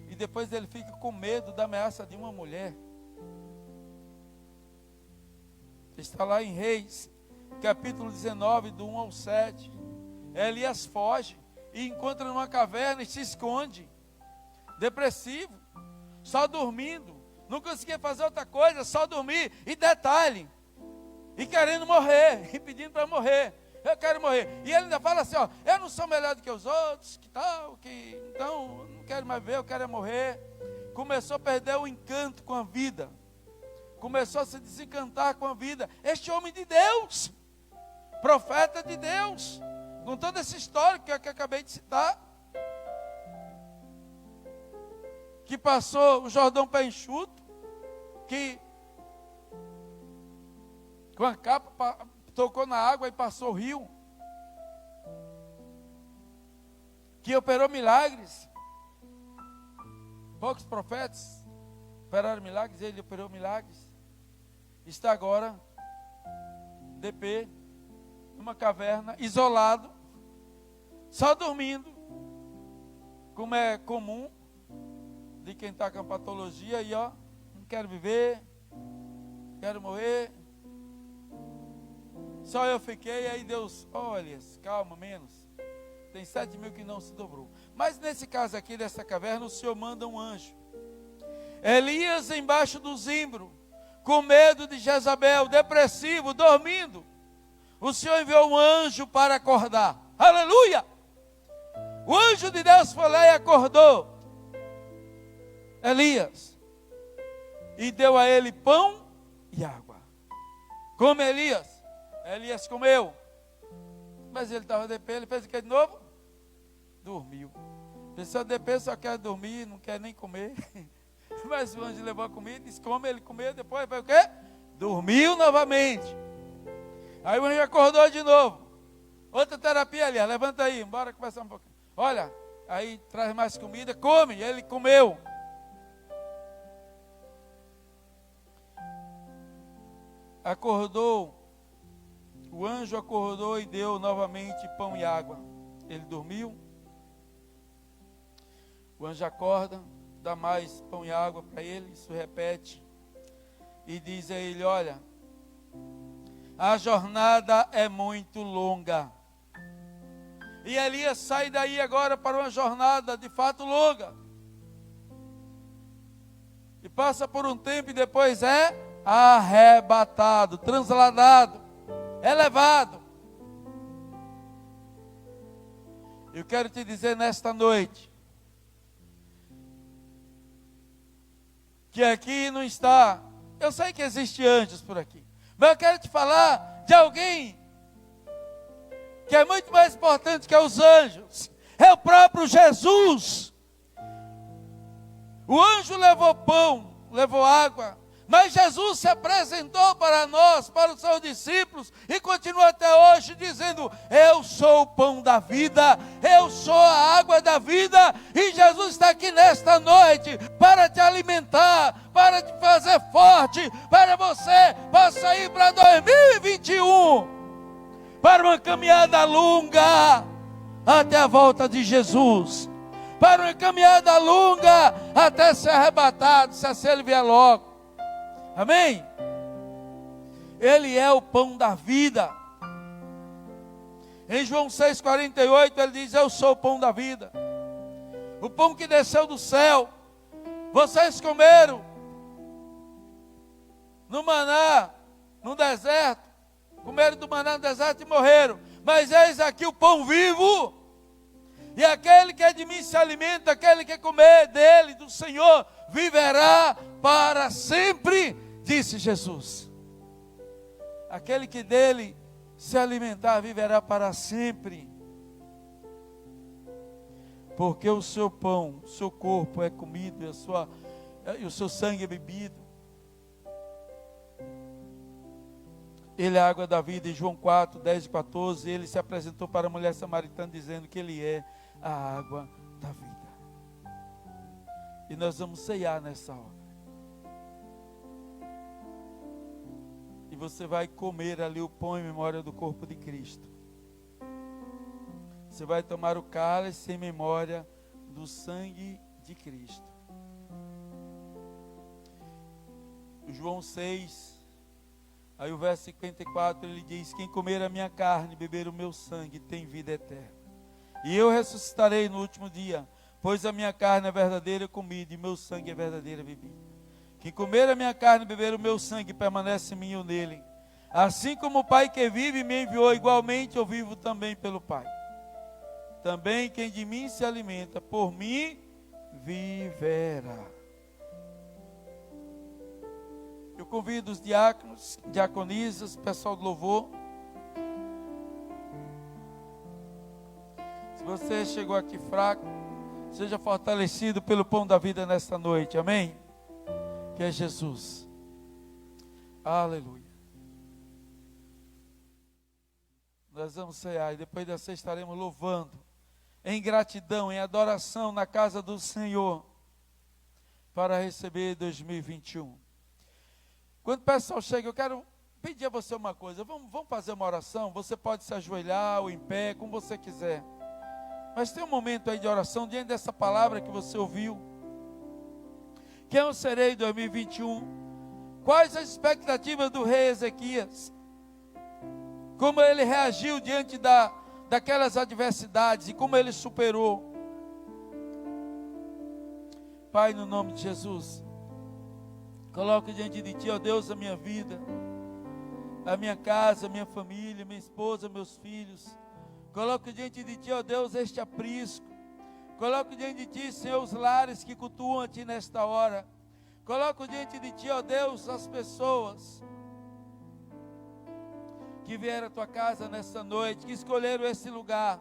e depois ele fica com medo da ameaça de uma mulher. Está lá em Reis, capítulo 19, do 1 ao 7. Elias foge e encontra numa caverna e se esconde, depressivo, só dormindo, não conseguia fazer outra coisa, só dormir, e detalhe, e querendo morrer, e pedindo para morrer. Eu quero morrer. E ele ainda fala assim, ó, eu não sou melhor do que os outros, que tal, que então não quero mais ver, eu quero morrer. Começou a perder o encanto com a vida, começou a se desencantar com a vida. Este homem de Deus, profeta de Deus, com toda essa história que eu acabei de citar, que passou o Jordão pé enxuto, que com a capa tocou na água e passou o rio, que operou milagres. Poucos profetas operaram milagres, ele operou milagres. Está agora, DP, numa caverna, isolado, só dormindo, como é comum de quem está com a patologia, e ó, não quero viver, quero morrer. Só eu fiquei, aí Deus, olha, calma, menos. Tem 7 mil que não se dobrou. Mas nesse caso aqui, dessa caverna, o Senhor manda um anjo. Elias embaixo do zimbro, com medo de Jezabel, depressivo, dormindo. O Senhor enviou um anjo para acordar. Aleluia! O anjo de Deus foi lá e acordou Elias. E deu a ele pão e água. Come Elias. Elias comeu, mas ele estava de pé, ele fez o que de novo? Dormiu. A pessoa de pé só quer dormir, não quer nem comer. Mas o anjo levou a comida, disse come, ele comeu, depois foi o quê? Dormiu novamente. Aí o anjo acordou de novo. Outra terapia ali, levanta aí, bora conversar um pouquinho. Olha, aí traz mais comida, come, ele comeu. Acordou. O anjo acordou e deu novamente pão e água. Ele dormiu. O anjo acorda, dá mais pão e água para ele, isso repete. E diz a ele, olha, a jornada é muito longa. E Elias sai daí agora para uma jornada de fato longa. E passa por um tempo e depois é arrebatado, transladado, elevado. Eu quero te dizer nesta noite que aqui não está, eu sei que existe anjos por aqui, mas eu quero te falar de alguém que é muito mais importante que os anjos. É o próprio Jesus. O anjo levou pão, levou água, mas Jesus se apresentou para nós, para os seus discípulos, e continua até hoje dizendo: eu sou o pão da vida, eu sou a água da vida. E Jesus está aqui nesta noite para te alimentar, para te fazer forte, para você possa ir para 2021, para uma caminhada longa até a volta de Jesus, para uma caminhada longa até ser arrebatado, se ele vier logo. Amém? Ele é o pão da vida. Em João 6,48 ele diz: eu sou o pão da vida, o pão que desceu do céu. Vocês comeram no maná, no deserto, comeram do maná no deserto e morreram. Mas eis aqui o pão vivo, e aquele que é de mim se alimenta, aquele que comer dele, do Senhor, viverá para sempre, disse Jesus. Aquele que dele se alimentar viverá para sempre, porque o seu pão, o seu corpo é comido e o seu sangue é bebido. Ele é a água da vida. Em João 4, 10 e 14, ele se apresentou para a mulher samaritana dizendo que ele é a água da vida. E nós vamos ceiar nessa hora. E você vai comer ali o pão em memória do corpo de Cristo. Você vai tomar o cálice em memória do sangue de Cristo. João 6, aí o verso 54, ele diz: quem comer a minha carne e beber o meu sangue tem vida eterna. E eu ressuscitarei no último dia, pois a minha carne é verdadeira comida e meu sangue é verdadeira bebida. Quem comer a minha carne e beber o meu sangue permanece em mim e eu nele. Assim como o Pai que vive me enviou, igualmente eu vivo também pelo Pai. Também quem de mim se alimenta, por mim viverá. Eu convido os diáconos, diaconisas, pessoal do louvor. Se você chegou aqui fraco, seja fortalecido pelo pão da vida nesta noite, amém? Que é Jesus. Aleluia. Nós vamos cear e depois dessa estaremos louvando, em gratidão, em adoração na casa do Senhor, para receber 2021. Quando o pessoal chega, eu quero pedir a você uma coisa. Vamos fazer uma oração. Você pode se ajoelhar ou em pé, como você quiser. Mas tem um momento aí de oração diante dessa palavra que você ouviu. Quem eu serei em 2021? Quais as expectativas do rei Ezequias? Como ele reagiu diante daquelas adversidades e como ele superou? Pai, no nome de Jesus, coloco diante de Ti, ó Deus, a minha vida, a minha casa, a minha família, minha esposa, meus filhos. Coloco diante de Ti, ó Deus, este aprisco. Coloco diante de Ti, Senhor, os lares que cultuam a Ti nesta hora. Coloco diante de Ti, ó Deus, as pessoas que vieram à Tua casa nesta noite, que escolheram esse lugar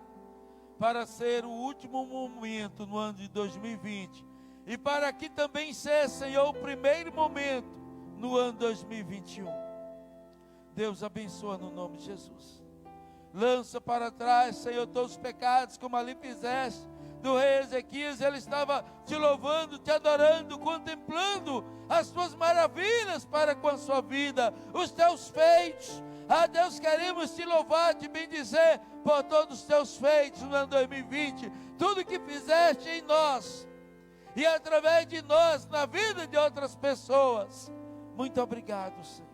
para ser o último momento no ano de 2020. E para que também seja, Senhor, o primeiro momento no ano 2021. Deus abençoa no nome de Jesus. Lança para trás, Senhor, todos os pecados, como ali fizeste do rei Ezequias. Ele estava te louvando, te adorando, contemplando as tuas maravilhas para com a sua vida, os teus feitos. Ah, Deus, queremos te louvar, te bendizer por todos os teus feitos no ano 2020. Tudo que fizeste em nós e através de nós, na vida de outras pessoas. Muito obrigado, Senhor.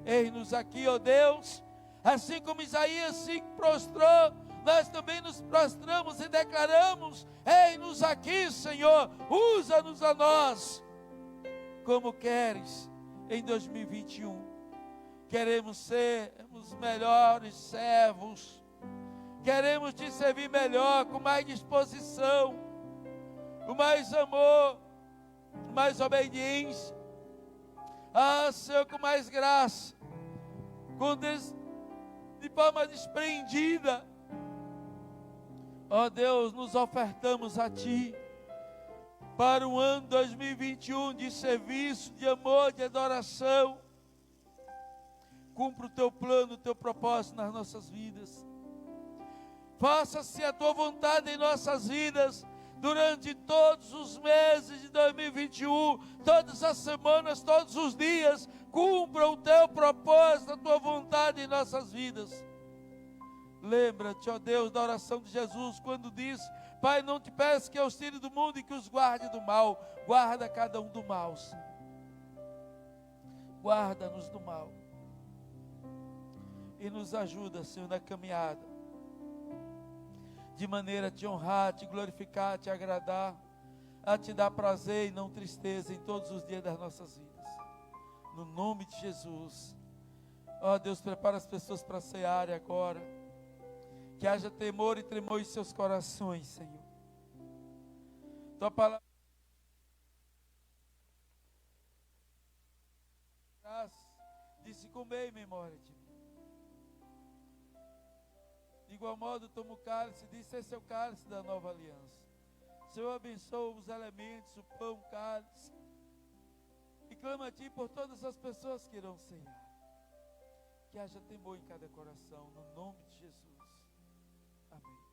Eis-nos aqui, ó Deus, assim como Isaías se prostrou nós também nos prostramos e declaramos: eis-nos aqui, Senhor, usa-nos a nós, como queres, em 2021. Queremos ser os melhores servos, queremos te servir melhor, com mais disposição, com mais amor, com mais obediência. Senhor, com mais graça, de forma despreendida. Deus, nos ofertamos a Ti para um ano 2021 de serviço, de amor, de adoração. Cumpra o Teu plano, o Teu propósito nas nossas vidas. Faça-se a Tua vontade em nossas vidas, durante todos os meses de 2021, todas as semanas, todos os dias. Cumpra o Teu propósito, a Tua vontade em nossas vidas. Lembra-te, ó Deus, da oração de Jesus, quando disse: Pai, não te peço que os tire do mundo e que os guarde do mal. Guarda cada um do mal, Senhor. Guarda-nos do mal. E nos ajuda, Senhor, na caminhada, de maneira a te honrar, a te glorificar, a te agradar, a te dar prazer e não tristeza em todos os dias das nossas vidas. No nome de Jesus. Deus, prepara as pessoas para a ceia agora. Que haja temor e tremor em seus corações, Senhor. Tua palavra disse: comei em memória de mim. De igual modo, toma o cálice, disse: esse é o cálice da nova aliança. Senhor, abençoa os elementos, o pão, o cálice. E clama a Ti por todas as pessoas que irão ceiar. Que haja temor em cada coração, no nome de Jesus. Amém.